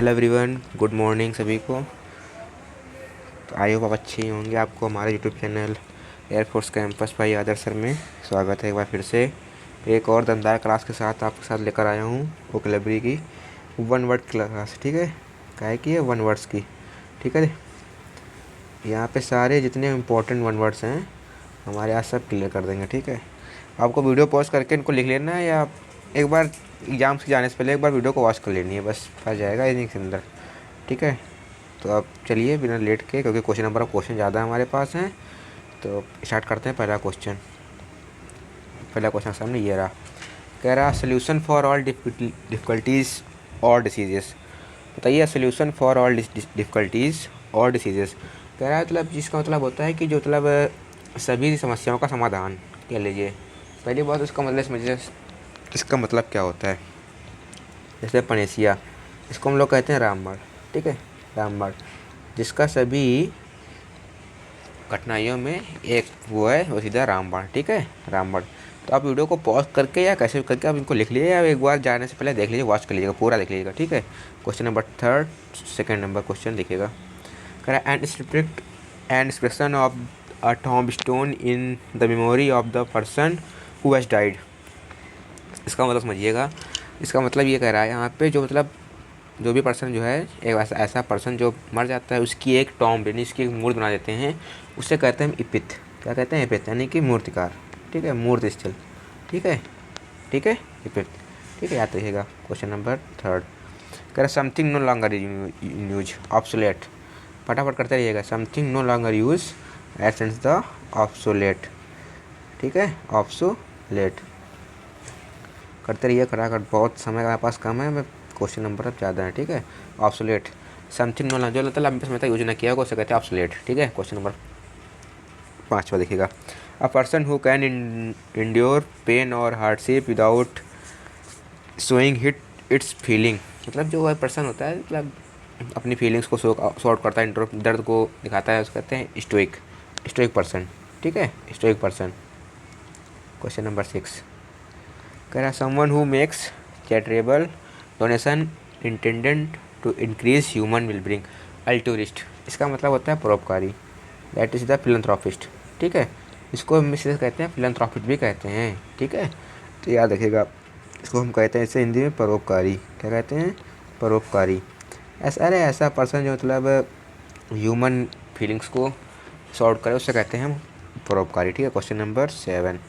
Hello everyone, good morning सभी को। तो आई होप आप अच्छे ही होंगे। आपको हमारे यूट्यूब चैनल एयरफोर्स कैंपस भाई आदर्श सर में स्वागत है एक बार फिर से। एक और दमदार क्लास के साथ आपके साथ लेकर आया हूँ वोकैबुलरी की वन वर्ड क्लास। ठीक है, काहे की है वन वर्ड्स की। ठीक है, यहाँ पे सारे जितने इम्पोर्टेंट वन वर्ड्स हैं हमारे आज सब क्लियर कर देंगे। ठीक है, आपको वीडियो पॉज करके इनको लिख लेना है, या एक बार एग्जाम से जाने से पहले एक बार वीडियो को वॉच कर लेनी है, बस आ जाएगा इन्हीं के अंदर। ठीक है, तो अब चलिए बिना लेट के, क्योंकि क्वेश्चन ज़्यादा हमारे पास हैं, तो स्टार्ट करते हैं। पहला क्वेश्चन सामने ये रहा। कह रहा सोल्यूशन फॉर ऑल डिफ़िकल्टीज़ और डिसीजेस। बताइए सोल्यूशन फॉर ऑल डिफ़िकल्टीज़ और डिसीजेस। कह रहा है मतलब जिसका मतलब होता है कि जो मतलब सभी समस्याओं का समाधान कह लीजिए। पहली बात इसका मतलब समझिए, इसका मतलब क्या होता है। जैसे पनेसिया, इसको हम लोग कहते हैं रामबाण। ठीक है, रामबाण जिसका सभी कठिनाइयों में एक वो है, वो सीधा रामबाण। ठीक है, रामबाण। तो आप वीडियो को पॉज करके या कैसे करके आप इनको लिख लीजिए, या एक बार जाने से पहले देख लीजिए, वॉच कर लीजिएगा, पूरा देख लीजिएगा। ठीक है, question number 3 second number question लिखिएगा। कह रहा है and expression of a tomb stone in the memory of the person who has died. इसका मतलब समझिएगा। इसका मतलब ये कह रहा है यहाँ पे जो भी पर्सन जो है, एक ऐसा पर्सन जो मर जाता है, उसकी एक टॉम्ब यानी उसकी एक मूर्ति बना देते हैं, उसे कहते हैं इपिथ। क्या कहते हैं? इपिथ, यानी कि मूर्तिकार। ठीक है, मूर्ति स्थल। ठीक है, ठीक है, इपिथ। ठीक है, याद रखिएगा। क्वेश्चन नंबर 3 कह रहा something no longer use obsolete. फटाफट करते रहिएगा। Something no longer use essence the obsolete. ठीक है, ऑब्सोलेट करते रहिए खटाखट। बहुत समय हमारे पास कम है, मैं क्वेश्चन नंबर अब ज़्यादा है। ठीक है, ऑब्सोलेट समथिंग नो जो मतलब लंबे समय तक यूज ना किया होगा उसे कहते हैं ऑब्सोलेट। ठीक है, क्वेश्चन नंबर 5 देखिएगा। A person who can endure pain और hardship without showing hit its feeling. मतलब जो वह पर्सन होता है, मतलब अपनी फीलिंग्स को सॉर्ट करता है, दर्द को दिखाता है, उसको कहते हैं स्टोइक पर्सन। ठीक है, स्टोइक पर्सन। क्वेश्चन नंबर 6 कह रहा someone who makes charitable donation intended to increase human wellbeing altruist. इसका मतलब होता है परोपकारी, दैट इज़ द फिलंथ्रोपिस्ट। ठीक है, इसको हम इसे कहते हैं फिलंथ्रोपिस्ट भी कहते हैं। ठीक है, तो याद रखिएगा, इसको हम कहते हैं इसे हिंदी में परोपकारी। क्या कहते हैं? परोपकारी। ऐसा पर्सन जो मतलब ह्यूमन फीलिंग्स को सॉर्ट करे, उससे कहते हैं हम परोपकारी। ठीक है, क्वेश्चन नंबर 7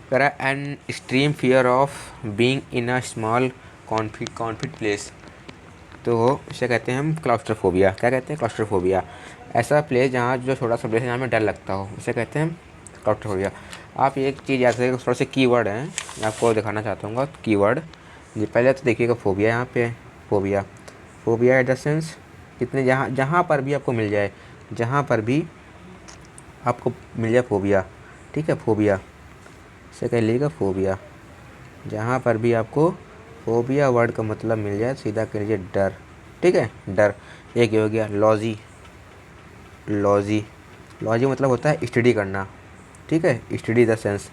कह रहा है an extreme fear of being in a small confined place. तो इसे कहते हैं हम क्लास्ट्रोफोबिया। क्या कहते हैं? क्लास्ट्रोफोबिया। ऐसा प्लेस जहाँ जो छोटा सा प्लेस है, जहाँ में डर लगता हो, उसे कहते हैं क्लास्ट्रोफोबिया। आप एक चीज़ याद रखिएगा, थोड़े से कीवर्ड हैं, मैं आपको दिखाना चाहता हूँ कीवर्ड। ये पहले तो देखिएगा फोबिया, यहाँ पे phobia. Phobia in the sense जितने जहाँ पर भी आपको मिल जाए, जहाँ पर भी आपको मिल जाए फोबिया। ठीक है, फोबिया से कह लीजिएगा फोबिया। जहाँ पर भी आपको फोबिया वर्ड का मतलब मिल जाए, सीधा कह लीजिए डर। ठीक है, डर। एक ये हो गया लॉजी। लॉजी मतलब होता है स्टडी करना। ठीक है, स्टडी द सेंस,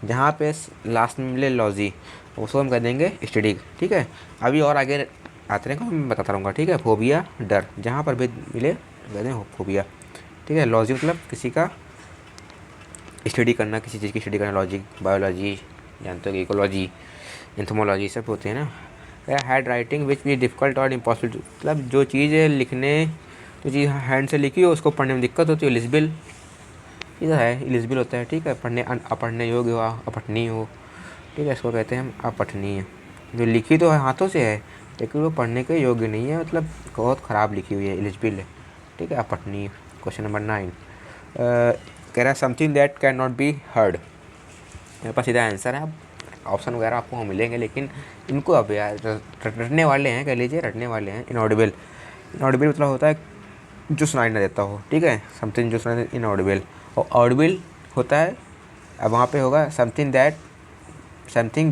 जहाँ पे लास्ट में मिले लॉजी उसको हम कह देंगे स्टडी। ठीक है, अभी और आगे आते रहेंगे, मैं बताता रहूँगा। ठीक है, फोबिया डर, जहाँ पर भी मिले कहते हैं फोबिया। ठीक है, लॉजी मतलब किसी का स्टडी करना, किसी चीज़ की स्टडी करना। लॉजिक, बायोलॉजी जानते हो, इकोलॉजी, एंथोमोलॉजी सब होते हैं ना। हैंड राइटिंग विच भी डिफ़िकल्ट और इम्पॉसिबल, मतलब जो चीज़ जो चीज़ हैंड से लिखी हो उसको पढ़ने में दिक्कत होती है, इलिजिबल। ये है इलिजिबल होता है। ठीक है, पढ़ने योग्य हो, अपठनीय हो। ठीक है, इसको कहते हैं हम अपठनीय। जो लिखी तो है हाथों से है, लेकिन वो पढ़ने के योग्य नहीं है, मतलब बहुत ख़राब लिखी हुई है, इलिजिबल है। ठीक है, अपठनीय। क्वेश्चन नंबर 9 कह रहा है something that can not be heard. मेरे पास सीधा आंसर है। अब ऑप्शन वगैरह आपको मिलेंगे, लेकिन इनको अब यार रटने वाले हैं, कह लीजिए रटने वाले हैं। इनऑडिबल मतलब होता है जो सुनाई ना देता हो। ठीक है, समथिंग जो सुनाई इनऑडिबल। और ऑडिबल होता है, अब वहाँ पे होगा समथिंग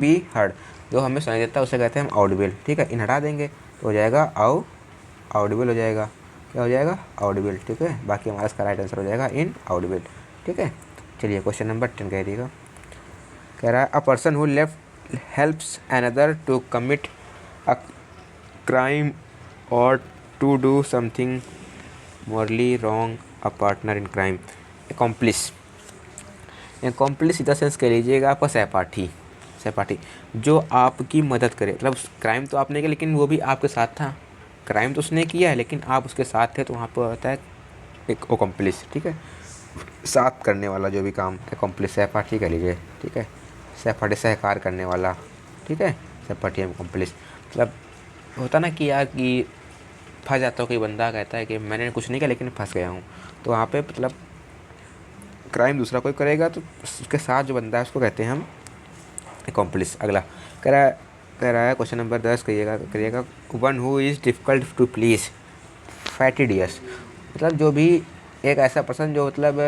बी हर्ड, जो हमें सुनाई देता है उसे कहते हैं हम ऑडिबल। ठीक है, इन हटा देंगे तो हो जाएगा ऑडिबल हो जाएगा। क्या हो जाएगा? ऑडिबल। ठीक है, बाकी हमारा इसका राइट आंसर हो जाएगा इन ऑडिबल। ठीक है, चलिए क्वेश्चन नंबर 10 कह दीजिएगा। कह रहा है a person who left helps another to commit a crime और to do something morally wrong a partner in crime. Accomplice, accomplice सीधा सेंस कह लीजिएगा आपका सहपाठी, सहपाठी जो आपकी मदद करे, मतलब क्राइम तो आपने किया लेकिन वो भी आपके साथ था, क्राइम तो उसने किया है लेकिन आप उसके साथ थे, तो वहाँ पर होता है एक ओकम्प्लिस, ठीक है, साथ करने वाला जो भी काम, एकम्प्लिस सहपाठी कह लीजिए, ठीक है, सहपाठी सहकार करने वाला, ठीक है, सहपाठी एकम्प्लिस। मतलब होता ना कि यार कि फंस जाता हो, कोई बंदा कहता है कि मैंने कुछ नहीं किया लेकिन फंस गया हूँ, तो वहाँ पे मतलब क्राइम दूसरा कोई करेगा तो उसके साथ जो बंदा है उसको कहते हैं हम एकम्प्लिस। अगला कह रहा है क्वेश्चन नंबर 10 करिएगा, one who is difficult to please, fastidious, मतलब जो भी एक ऐसा पर्सन जो मतलब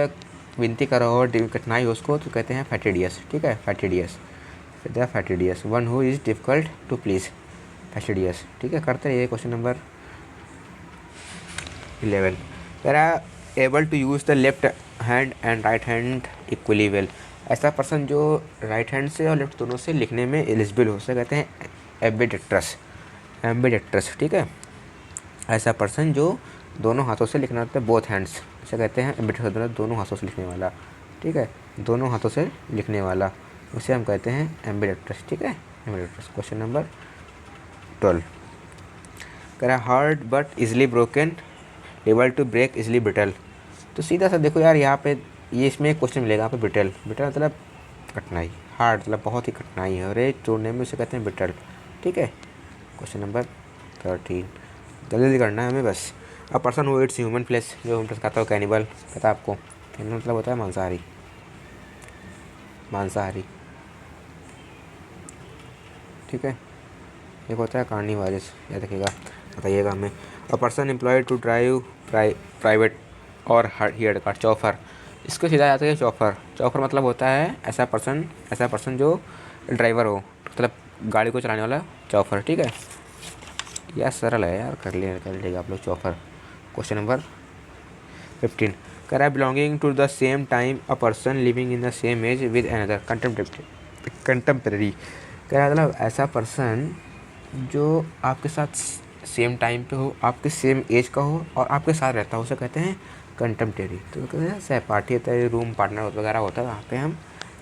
विनती कर रहा हो, कठिनाई हो उसको, तो कहते हैं फैटिडियस, ठीक है, फैटिडियस, कहते हैं fastidious, one who is difficult to please, fastidious, ठीक है। करते रहिए। क्वेश्चन नंबर 11 कह रहा है able to use the left hand and right hand equally well, ऐसा पर्सन जो राइट हैंड से और लेफ्ट दोनों से लिखने में एलिजिबल हो, उसे कहते हैं एम्बिडेक्ट्रस, एम्बिडेक्ट्रस, ठीक है, ऐसा पर्सन जो दोनों हाथों से लिखना होता है, बोथ हैंड्स, इसे कहते हैं एम्बिडेक्ट्रस, दोनों हाथों से लिखने वाला, ठीक है, दोनों हाथों से लिखने वाला, उसे हम कहते हैं एम्बिडेक्ट्रस, ठीक है, एम्बिडेक्ट्रस। क्वेश्चन नंबर 12 कह रहा है hard but easily broken, able to break easily brittle, तो सीधा सा देखो यार यहाँ पे ये इसमें एक क्वेश्चन मिलेगा यहाँ पे, ब्रिटल, ब्रिटल मतलब कठिनाई, हार्ड मतलब बहुत ही कठिनाई है, और ये तोड़ने में उसे कहते हैं ब्रिटल, ठीक है। क्वेश्चन नंबर 13 जल्दी करना है हमें बस। A person who eats human flesh, जो ह्यूमन फ्लेश खाता है कैनिबल, पता है आपको, कैनिबल मतलब होता है मांसाहारी, मांसाहारी, ठीक है, एक होता है कार्निवोरस, याद रखिएगा, बताइएगा हमें। A person employed to drive private और हियर कार, चौफर, इसको सीधा जाता है चौफर, चौफर मतलब होता है ऐसा पर्सन जो ड्राइवर हो, मतलब गाड़ी को चलाने वाला चौफर, ठीक है, यार सरल है यार, कर लीजिएगा आप लोग चौफर। क्वेश्चन नंबर 15 कह रहा है belonging to the same time a person living in the same age with another contemporary, कह रहा है मतलब ऐसा पर्सन जो आपके साथ सेम टाइम पे हो, आपके सेम एज का हो और आपके साथ रहता हो, उसे कहते हैं कंटेम्प्रेरी। तो कहते हैं सहपाठी होता है, रूम पार्टनर वगैरह होता है, वहाँ पे हम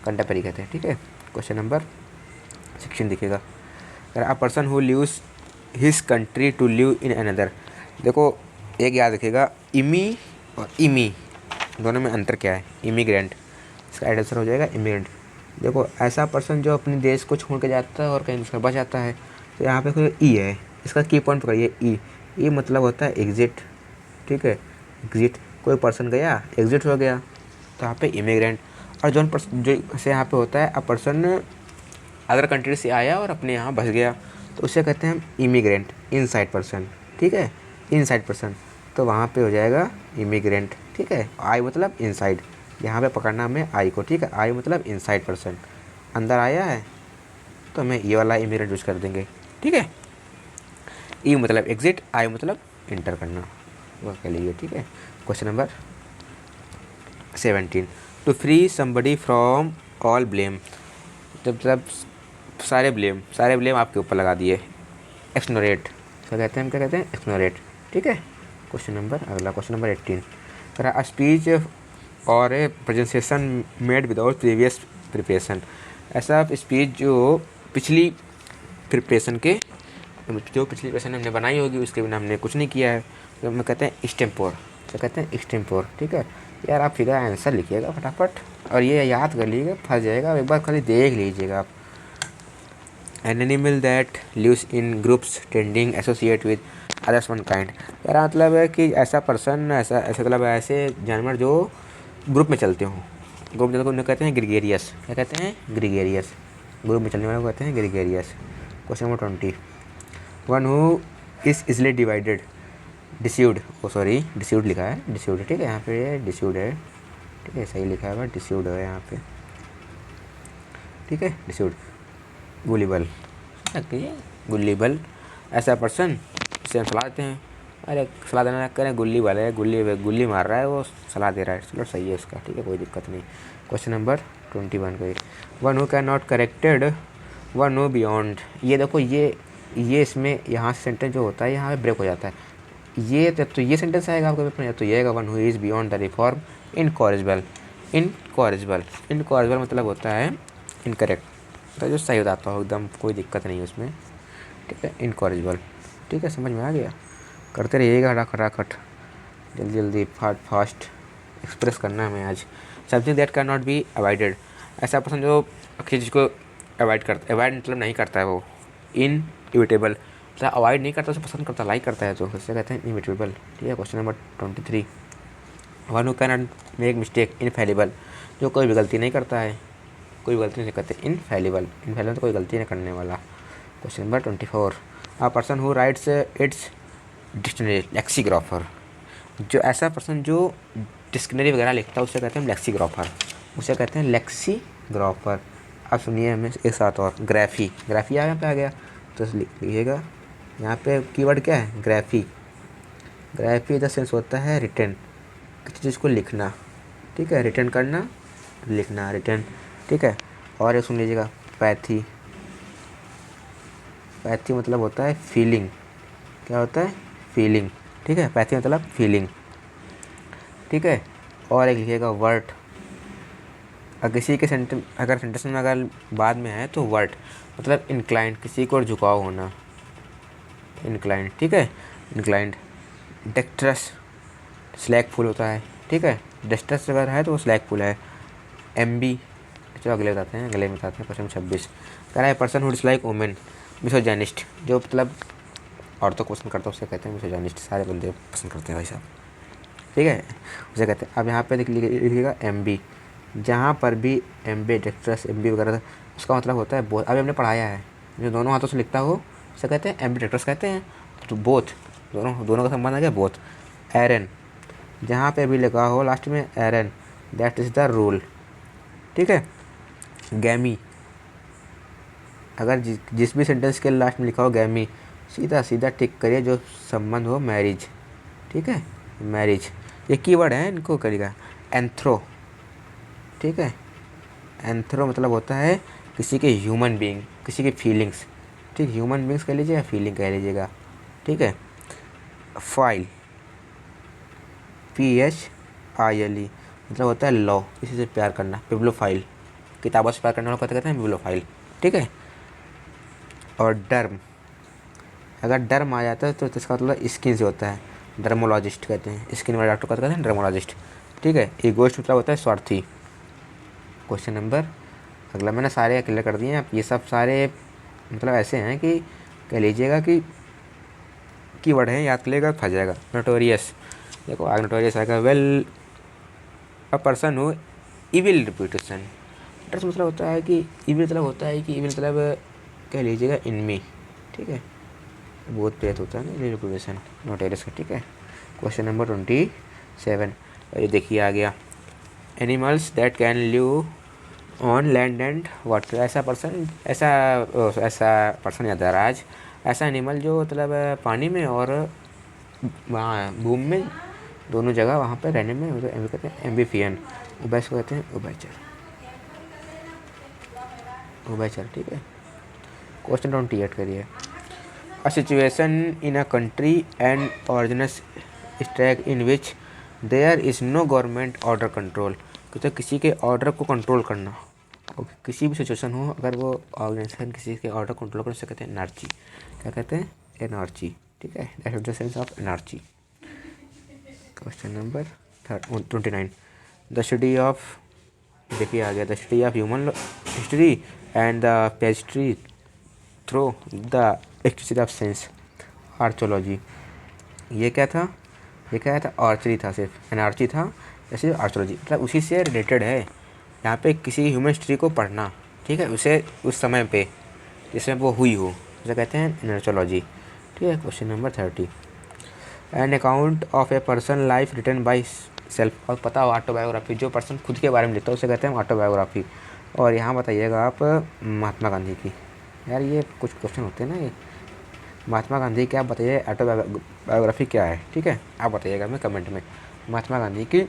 कंटेम्प्रेरी कहते हैं, ठीक है। क्वेश्चन नंबर 16 दिखेगा, कह रहा है a person who lives his country to live in another, देखो एक याद रखिएगा, इमी और इमी दोनों में अंतर क्या है, इमिग्रेंट, इसका आंसर हो जाएगा इमिग्रेंट। देखो ऐसा पर्सन जो अपने देश को छोड़ के जाता है और कहीं दूसरा बच जाता है, तो यहाँ पे कोई ई है, इसका की पॉइंट पकड़िए, ई मतलब होता है एग्जिट, ठीक है, एग्जिट, कोई पर्सन गया एग्जिट हो गया, तो यहाँ पे इमिग्रेंट। और जो से यहाँ पे होता है अ पर्सन अदर कंट्री से आया और अपने यहाँ बस गया, तो उसे कहते हैं इमिग्रेंट, इनसाइड पर्सन, ठीक है, इनसाइड पर्सन, तो वहाँ पे हो जाएगा इमिग्रेंट, ठीक है। आई मतलब इनसाइड, यहाँ पे पकड़ना हमें आई को, ठीक है, आई मतलब इनसाइड पर्सन, अंदर आया है तो हमें ये वाला इमिग्रेंट यूज कर देंगे, ठीक है। ई मतलब एग्जिट, आई मतलब इंटर करना, वो कह लीजिए, ठीक है। Question number 17 to free somebody from all blame, मतलब सारे ब्लेम आपके ऊपर लगा दिए, एक्सनोरेट, क्या कहते हैं, हम क्या कहते हैं, एक्सनोरेट, ठीक है। क्वेश्चन नंबर अगला, क्वेश्चन नंबर 18 कह रहा स्पीच और ए presentation made without previous preparation, ऐसा स्पीच जो पिछली प्रिपरेशन के, जो पिछली प्रिपरेशन हमने बनाई होगी उसके बिना हमने कुछ नहीं किया है, तो हम कहते हैं एक्सटेम्पोर, क्या कहते हैं, एक्सटेम्पोर, ठीक है। यार आप सीधा आंसर लिखिएगा फटाफट, और ये याद कर लीजिएगा, फंस जाएगा, एक बार खाली देख लीजिएगा आप। An animal that lives in groups tending associate with others one kind, यार मतलब है कि ऐसा पर्सन, ऐसा ऐसा मतलब ऐसे जानवर जो ग्रुप में चलते हों, ग्रुप में उन्हें कहते हैं ग्रीगेरियस, क्या कहते हैं, ग्रीगेरियस, ग्रुप में चलने वाले को कहते हैं gregarious. Question number 20 one who is easily divided, disused, ओ सॉरी डिस्यूड लिखा है, डिस्यूड, ठीक है, यहाँ पे डिस्यूड है, ठीक है, सही लिखा है, डिस्यूड है यहाँ पे, ठीक है, डिस्यूड। गुलिबल, गुलिबल, ऐसा पर्सन जिसे हम सलाह देते हैं, अरे सलाह देना करें, गुल्ली वाले है, गुल्ली मार रहा है, वो सलाह दे रहा है, चलो सही है उसका, ठीक है, कोई दिक्कत नहीं। क्वेश्चन नंबर 21 को one who can not corrected, one who beyond, ये देखो ये ये इसमें यहाँ से सेंटेंस जो होता है यहाँ पे ब्रेक हो जाता है। ये तो ये सेंटेंस आएगा आपके पेपर में, तो ये आएगा one who is beyond the reform incorrigible. Incorrigible मतलब होता है इनकरेक्ट, तो जो सही बताता हो एकदम, कोई दिक्कत नहीं है उसमें, ठीक है, इनकॉरिजिबल। ठीक है, समझ में आ गया। करते रहिएगा खटाखट, जल्दी जल्दी फास्ट एक्सप्रेस करना है हमें आज। Something that can not be avoided, ऐसा पर्सन जो किसी चीज़ को अवॉइड मतलब नहीं करता है वो। इनइविटेबल मतलब अवॉइड नहीं करता, उसे पसंद करता, लाइक करता है, तो उससे कहते हैं इनइविटेबल। ठीक है, question number 23, one who can not make mistake infallible, जो कोई भी गलती नहीं करता है, कोई गलती नहीं करते, इनफेलिबल तो कोई गलती नहीं करने वाला। Question number 24, a person who writes its dictionary lexicographer, जो ऐसा पर्सन जो डिक्शनरी वगैरह लिखता है उसे कहते हैं लेक्सिग्राफर, उसे कहते हैं लेक्सिग्राफर। अब सुनिए हमें एक साथ और, ग्राफी यहाँ पे आ गया, तो लिखिएगा यहाँ पे कीवर्ड क्या है, ग्राफी द सेंस होता है रिटन, किसी चीज़ को लिखना, ठीक है, रिटर्न करना, लिखना, रिटर्न, ठीक है। और एक सुन लीजिएगा, पैथी मतलब होता है फीलिंग, क्या होता है, फीलिंग, ठीक है, पैथी मतलब फीलिंग, ठीक है। और एक लिखिएगा वर्ट, अगर किसी के अगर सेंटेंस में अगर बाद में है तो वर्ट मतलब इंक्लाइंड, किसी को झुकाव होना, इंक्लाइंड, ठीक है, इंक्लाइंड। डेक्स्ट्रस स्लैकफुल होता है, ठीक है, डेक्स्ट्रस अगर है तो वो स्लैकफुल है। एम्बी, चलो अगले में बताते हैं क्वेश्चन 26, कह रहा है पर्सन हु डिसलाइक वुमेन मिसोजानिस्ट, जो मतलब औरतों को पसंद करता है उसे कहते हैं मिसोजानिस्ट, सारे बंदे पसंद करते हैं भाई साहब, ठीक है, उसे कहते हैं। अब यहाँ पे लिखिएगा एम्बी, जहाँ पर भी एम्बी डेक्स्ट्रस एम्बी वगैरह, उसका मतलब होता है बोथ। अभी हमने पढ़ाया है, जो दोनों हाथों से लिखता हो उसे कहते हैं एम्बी डेक्स्ट्रस कहते हैं, तो बोथ, दोनों का संबंध आ गया बोथ। एरन, जहाँ पे भी लिखा हो लास्ट में एरन, दैट इज़ द रूल, ठीक है। गैमी, अगर जिस भी सेंटेंस के लास्ट में लिखा हो गैमी, सीधा टिक करिए, जो संबंध हो मैरिज, ठीक है, मैरिज। ये कीवर्ड है, इनको करिएगा। एंथ्रो, ठीक है, एंथ्रो मतलब होता है किसी के ह्यूमन बीइंग, किसी की फीलिंग्स, ठीक, ह्यूमन बीइंग्स कह लीजिए या फीलिंग कह लीजिएगा, ठीक है। फाइल, PHILE मतलब होता है लव, किसी से प्यार करना, बिब्लोफाइल, किताबों से प्यार करने वालों को कहते हैं बिब्लोफाइल, ठीक है। और डर्म, अगर डर्म आ जाता है तो इसका मतलब स्किन से होता है, डर्मोलॉजिस्ट कहते हैं, स्किन वाले डॉक्टर को कहते हैं डर्मोलॉजिस्ट, ठीक है। ईगोइस्ट मतलब होता है स्वार्थी। क्वेश्चन नंबर अगला मैंने सारे क्लियर कर दिए हैं, ये सब सारे मतलब ऐसे हैं कि कह लीजिएगा कि कीवर्ड है, याद कर लेगा फंस जाएगा। नोटोरियस, देखो आगे नोटोरियस आएगा, वेल अ पर्सन हो इविल रिप्यूटेशन, ड्रेस मतलब होता है कि इविल मतलब कह लीजिएगा इनमी, ठीक है, बहुत प्रेत होता है ना रिप्यूटेशन नोटोरियस का, ठीक है। क्वेश्चन नंबर 27, ये देखिए आ गया, animals that can live on land and water, ऐसा पर्सन याद आ रहा आज, ऐसा एनिमल जो मतलब पानी में और वहाँ भूमि में दोनों जगह वहाँ पर रहने में, मतलब कहते हैं एम्फीबियन, उभयचर को कहते हैं उभयचर, ठीक है। क्वेश्चन 28 करिए, a situation in a country and ordinance strike in which there is no government order control, तो किसी के ऑर्डर को कंट्रोल करना, ओके, किसी भी सिचुएशन हो अगर वो ऑर्गेनाइजेशन किसी के ऑर्डर कंट्रोल कर, उसे कहते हैं एनार्ची, क्या कहते हैं, एनार्ची, ठीक है, that is the sense of anarchy. Question number 29, the study of, देखिए आ गया, the study of human history and the pastry through the exercise of sense, archaeology. ये क्या था, ये क्या था, आर्चरी था, सिर्फ एनार्ची था, जैसे आर्चोलॉजी मतलब उसी से रिलेटेड है। यहाँ पे किसी ह्यूमन हिस्ट्री को पढ़ना, ठीक है, उसे उस समय पे जिसमें वो हुई हो, उसे कहते हैं एनार्चोलॉजी, ठीक है। Question number 30, an account of a person life written by self, और पता हो ऑटोबायोग्राफी, जो पर्सन खुद के बारे में लिखता है उसे कहते हैं ऑटोबायोग्राफी। और यहाँ बताइएगा आप महात्मा गांधी की, यार ये कुछ क्वेश्चन होते हैं ना, ये महात्मा गांधी की आप बताइए ऑटोबायोग्राफी क्या है, ठीक है, आप बताइएगा मैं कमेंट में, महात्मा गांधी की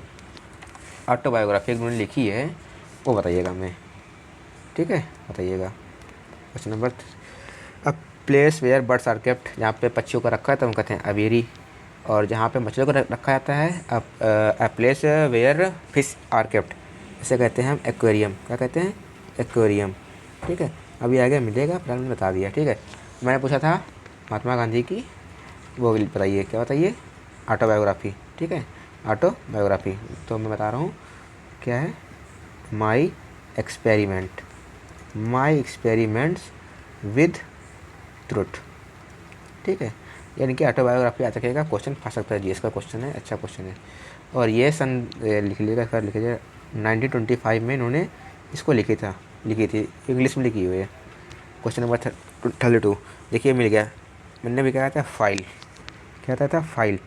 ऑटोबायोग्राफी उन्होंने लिखी है वो बताइएगा मैं, ठीक है, बताइएगा। क्वेश्चन नंबर, अब place where birds are kept, जहाँ पे पक्षियों को रखा है तो हम कहते हैं अवेरी। और जहाँ पे मछलियों को रखा जाता है a place where fish are kept, इसे कहते हैं हम एक्वेरियम। क्या कहते हैं? एक्वेरियम। ठीक है, अभी आगे मिलेगा, फिलहाल मैंने बता दिया। ठीक है, मैंने पूछा था महात्मा गांधी की वो बताइए, क्या बताइए? ऑटोबायोग्राफी। ठीक है, ऑटोबायोग्राफी। तो मैं बता रहा हूँ क्या है, my experiment, my experiments with truth. ठीक है, यानी कि ऑटोबायोग्राफी आ सकेगा, क्वेश्चन फंस सकता है, जीएस का क्वेश्चन है, अच्छा क्वेश्चन है। और ये सन लिख लीजिएगा सर, लिख लीजिए 1925 में इन्होंने इसको लिखी थी, इंग्लिश में लिखी हुई है। क्वेश्चन नंबर 32 देखिए मिल गया। मैंने भी कहा था फाइल, क्या था file,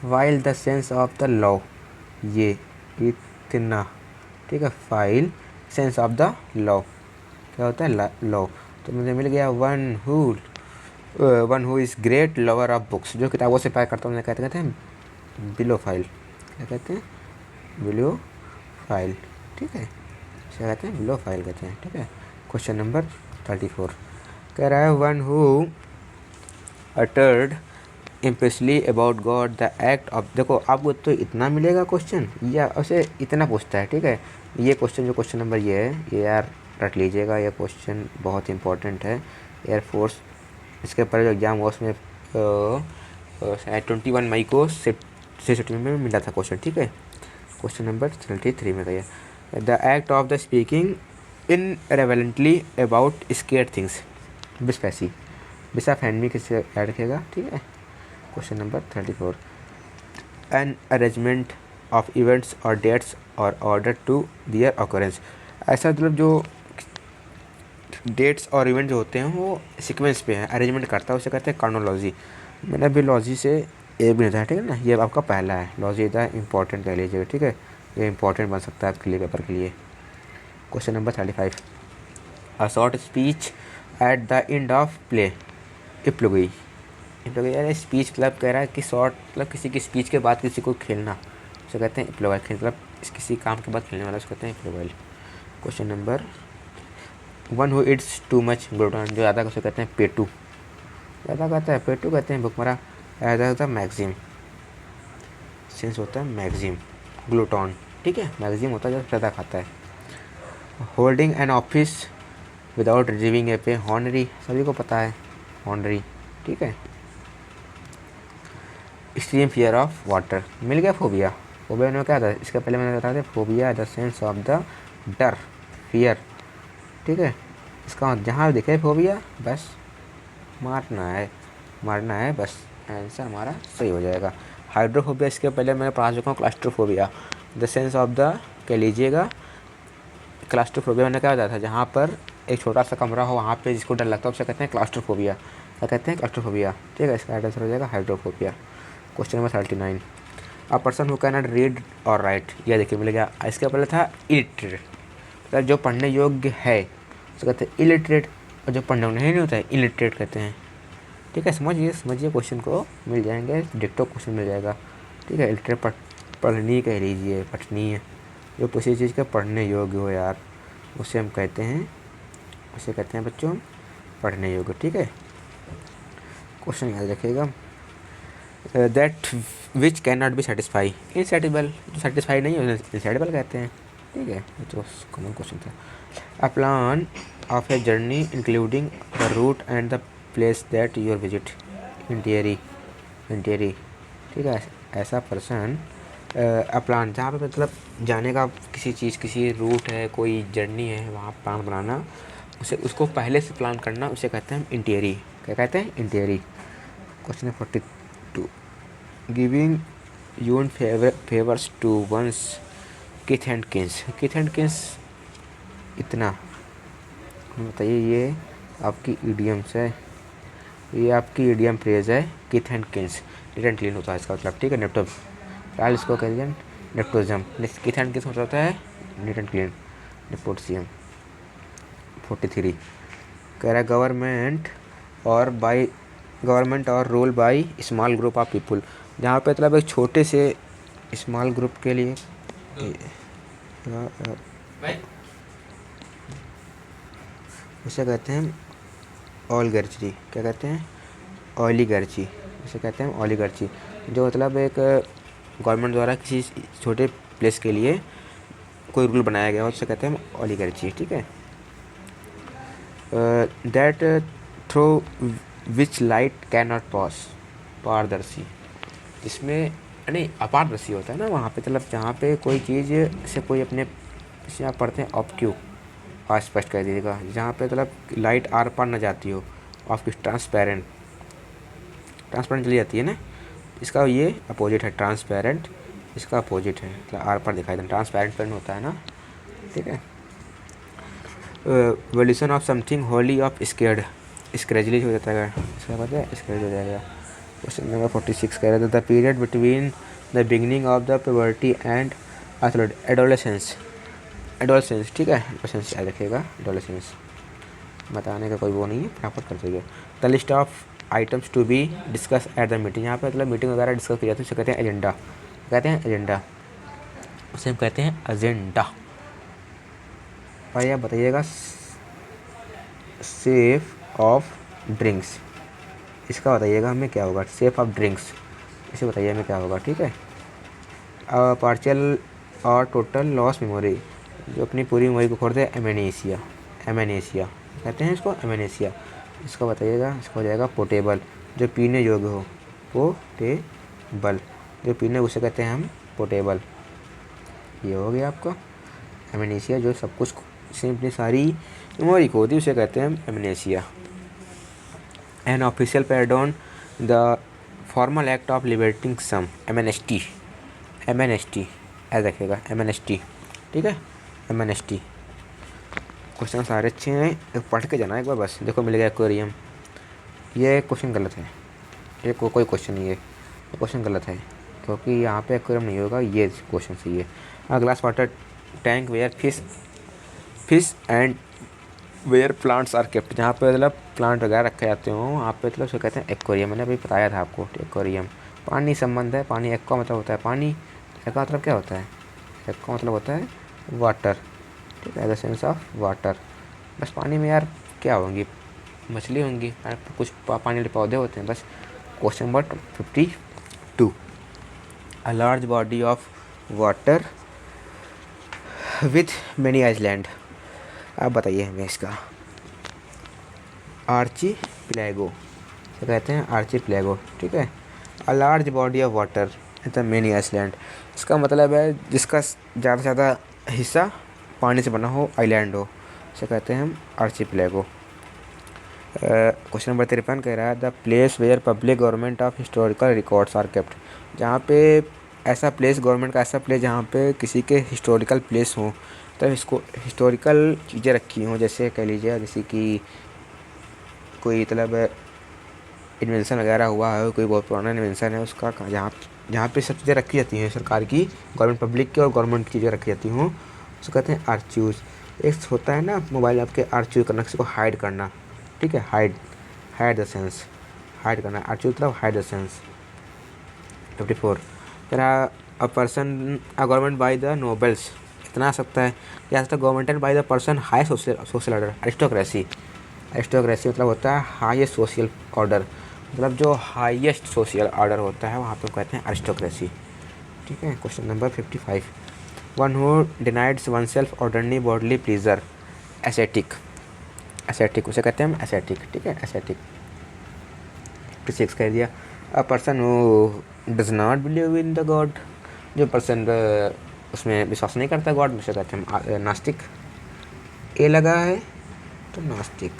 file the sense of the law, ये इतना। ठीक है, file sense of the law क्या होता है? लॉ। तो मुझे मिल गया one who is great lover of books, जो किताबों से प्यार करता हूँ, कहते हैं बिलो फाइल। क्या कहते हैं? Below file. ठीक है, क्या कहते हैं? बिलो फाइल कहते हैं। ठीक है, क्वेश्चन नंबर 34 कह रहा है one who uttered impressly about God the act of. देखो आपको तो इतना मिलेगा क्वेश्चन, या उसे इतना पूछता है। ठीक है, ये क्वेश्चन जो क्वेश्चन नंबर ये है, ये यार रट लीजिएगा, ये क्वेश्चन बहुत इंपॉर्टेंट है। एयरफोर्स इसके पहले जो एग्ज़ाम हुआ उसमें 21 मई को सिटी में मिला था क्वेश्चन। ठीक है, क्वेश्चन नंबर 33 में गया the act of the speaking irrelevantly about sacred things, blasphemy, blasphemy किससे याद रखेगा? ठीक है, question number 34 an arrangement of events और डेट्स और ऑर्डर टू दियर ऑकरेंस। ऐसा मतलब जो डेट्स और इवेंट जो होते हैं वो सीक्वेंस पे हैं, अरेंजमेंट करता है, उसे कहते हैं क्रोनोलॉजी। मैंने अभी लॉजी से ए भी नहीं था। ठीक है ना, ये आपका पहला है, लॉजी इधर इंपॉर्टेंट कह लीजिएगा। ठीक है, ये इंपॉर्टेंट बन सकता है आपके लिए, पेपर के लिए। Question number 35 a short speech at the end of play epilogue. यार स्पीच मतलब कह रहा है कि शॉर्ट मतलब किसी की स्पीच के बाद किसी को खेलना, उसे कहते हैं इप्लुगाइल। मतलब किसी काम के बाद खेलने वाला उसे कहते हैं epilogue. Question number one who eats too much glutton, जो ज़्यादा उसे कहते हैं पेटू, ज़्यादा कहता है पेटू कहते हैं भुखमरा। ज़्यादा होता है मैगजीम, सेंस होता है मैगजीम, ग्लूटॉन। ठीक है, मैगजीम होता है जो ज़्यादा खाता है। Holding an office without receiving a pay, honorary, सभी को पता है हॉनरी। ठीक है, एक्सट्रीम फियर ऑफ वाटर, मिल गया फोबिया। फोबिया में क्या था, इसके पहले मैंने बताया था phobia the sense of the डर, फियर। ठीक है, इसका जहाँ दिखे फोबिया बस मारना है बस, आंसर हमारा सही हो जाएगा। हाइड्रोफोबिया इसके पहले मैंने पढ़ा चुका हूँ। Claustrophobia the sense of the कह लीजिएगा, क्लास्ट्रोफोबिया मैंने क्या बताया था, जहाँ पर एक छोटा सा कमरा हो वहाँ पे जिसको डर लगता है उसे कहते हैं क्लास्ट्रोफोबिया। क्या कहते हैं? क्लास्ट्रोफोबिया। ठीक है, इसका आंसर हो जाएगा hydrophobia. Question number 39 a person who can not read और राइट, यह देखिए मिल गया। इसके पहले था इलिटरेट, मतलब जो पढ़ने योग्य है उसे कहते हैं इलिटरेट, और जो पढ़ने योग्य नहीं होता है इलिटरेट कहते हैं। ठीक है, समझिए क्वेश्चन को मिल जाएंगे, डिक्टो क्वेश्चन मिल जाएगा। ठीक है, इलिटरेट पढ़नी कह लीजिए, पढ़नी है, जो किसी चीज़ के पढ़ने योग्य हो यार उसे हम कहते हैं बच्चों पढ़ने योग्य। ठीक है, क्वेश्चन याद रखिएगा। That which can not be satisfy, insatiable, जो सेटिस्फाई नहीं है इनसेटिबल कहते हैं। ठीक है, ये तो कॉमन क्वेश्चन था। A plan of a journey including the route and the place that your visit, इंटीरी। ठीक है, ऐसा पर्सन अ प्लान, जहाँ पे मतलब जाने का किसी चीज़, किसी रूट है, कोई जर्नी है, वहाँ प्लान बनाना, उसको पहले से प्लान करना, उसे कहते हैं इंटीरी। क्या कहते हैं? इंटीरी। Question 42 giving undue favours to one's kith and kins, इतना बताइए। ये आपकी ईडियम्स है, ये आपकी ईडियम फ्रेज है। किथ and Keynes neat and clean होता है इसका मतलब। ठीक है, नेप्टो फिलहाल इसको कह दिया नेप्टोजम। किथ एंड किन्स होता है नीट एंड क्लीन, नेपोटियम। 43 कह रहा है गवर्नमेंट और rule by small group of people, जहाँ पे मतलब एक छोटे से स्मॉल ग्रुप के लिए उसे कहते हैं ऑलिगार्ची क्या कहते हैं, ऑलिगार्ची, इसे कहते हैं ऑलिगार्ची, जो मतलब एक गवर्नमेंट द्वारा किसी छोटे प्लेस के लिए कोई रूल बनाया गया हो, उसे कहते हैं ऑलिगार्ची, ठीक है। That through which light can not pass, पारदर्शी, जिसमें नहीं अपारदर्शी होता है ना वहाँ पे, मतलब जहाँ पे कोई चीज़ से कोई अपने, जैसे आप पढ़ते हैं ऑब्क्यू, अस्पष्ट कर दीजिएगा, जहाँ पे मतलब लाइट आर पार न जाती हो, ऑफ ट्रांसपेरेंट, ट्रांसपेरेंट चली जाती है ना, इसका ये अपोजिट है ट्रांसपेरेंट, इसका अपोजिट है, मतलब आर पार दिखाई देना, ट्रांसपेरेंट पेन होता है ना, ठीक है। Violation of something holy of sacred, sacrilege हो जाता है, इसका पता है स्क्रेज हो जाएगा। क्वेश्चन नंबर 46 कह रहे थे the period between the beginning of the puberty and adolescence, adolescence, ठीक है, एडोलेसेंस याद रखिएगा, एडोलेसेंस बताने का कोई वो नहीं है, फटाफट कर दीजिए। The list of items to be discuss at the meeting, यहाँ पे मतलब मीटिंग वगैरह डिस्कस की जाती है, उसे कहते हैं एजेंडा, कहते हैं एजेंडा, उसे हम कहते हैं एजेंडा। और यह बताइएगा सेफ ऑफ ड्रिंक्स, इसका बताइएगा हमें क्या होगा, सेफ ऑफ ड्रिंक्स, इसे बताइए हमें क्या होगा, ठीक है। पार्शियल और टोटल लॉस मेमोरी, जो अपनी पूरी मेमोरी को खोते हैं, एमेनेसिया, एमेनेसिया कहते हैं इसको, एमेनेसिया, इसको बताइएगा, इसको हो जाएगा पोर्टेबल, जो पीने योग्य हो, पोर्टेबल, जो पीने उसे कहते हैं हम पोर्टेबल, ये हो गया आपका एमेनेसिया, जो सब कुछ से अपनी सारी मेमोरी को होती है उसे कहते हैं हम amnesia. An official pardon the formal act of liberating some, amnesty, amnesty ऐसा रखिएगा, एमएनएसटी, ठीक है, एमएनएसटी। क्वेश्चन सारे अच्छे हैं, पढ़ के जाना एक बार बस, देखो मिल गया एक्वेरियम, ये क्वेश्चन गलत है, ये कोई क्वेश्चन नहीं है, ये क्वेश्चन गलत है, क्योंकि यहाँ पे एक्वेरियम नहीं होगा, ये क्वेश्चन सही है। Glass water tank where fish and where plants are kept, जहाँ पे मतलब प्लांट वगैरह रखे जाते हो वहाँ पे मतलब उसको कहते हैं एक्वेरियम, मैंने अभी बताया था आपको, एक्वेरियम। पानी संबंध है, पानी एक्वा मतलब होता है पानी, एक्वा मतलब क्या होता है, एक्वा मतलब होता है वाटर, ठीक है, द सेंस ऑफ वाटर। बस पानी में यार क्या होंगी, मछली होंगी, कुछ पानी वाले पौधे होते हैं बस। Question number 52, a large body of water with many island, आप बताइए हमें इसका। आर्चीपेलागो, तो कहते हैं आर्चीपेलागो, ठीक है। A large body of water the many island, इसका मतलब है जिसका ज़्यादा से ज़्यादा हिस्सा पानी से बना हो, आइलैंड हो, इसे कहते हैं हम आर्चीपेलागो। क्वेश्चन नंबर 53 कह रहा है the place where public government of historical records are kept, जहाँ पे ऐसा प्लेस, गवर्नमेंट का ऐसा प्लेस जहाँ पे किसी के हिस्टोरिकल प्लेस हो, तब इसको हिस्टोरिकल चीज़ें रखी हों, जैसे कह लीजिए जैसे कि कोई मतलब इन्वेंशन वगैरह हुआ है, कोई बहुत पुराना इन्वेंशन है उसका, जहाँ पे सब चीज़ें रखी जाती हैं सरकार की, गवर्नमेंट पब्लिक की और गवर्नमेंट की चीज़ें रखी जाती हों, उसको कहते हैं आर्चीव्स। एक होता है ना मोबाइल आपके आर्चीव करना, किसी को हाइड करना, ठीक है, hide, hide the sense, hide करना, आर्चीव मतलब हाइड द सेंस। 54 कह a person a government by the nobles, इतना आ सकता है क्या सकता है, governed by the person high social order, aristocracy, aristocracy मतलब होता है हाईएस्ट सोशल ऑर्डर, मतलब जो हाईएस्ट सोशल ऑर्डर होता है वहाँ पे कहते हैं अरिस्टोक्रेसी, ठीक है। Question number 55, one who denies one self orderly bodily pleasure, ascetic, ascetic उसे कहते हैं हम एसेटिक, ठीक है, एसेटिक। 56 कह दिया अ person who does not believe in the God, जो पर्सन उसमें विश्वास नहीं करता गॉड में, उसे कहते हैं हम नास्तिक। ए लगा है तो नास्तिक,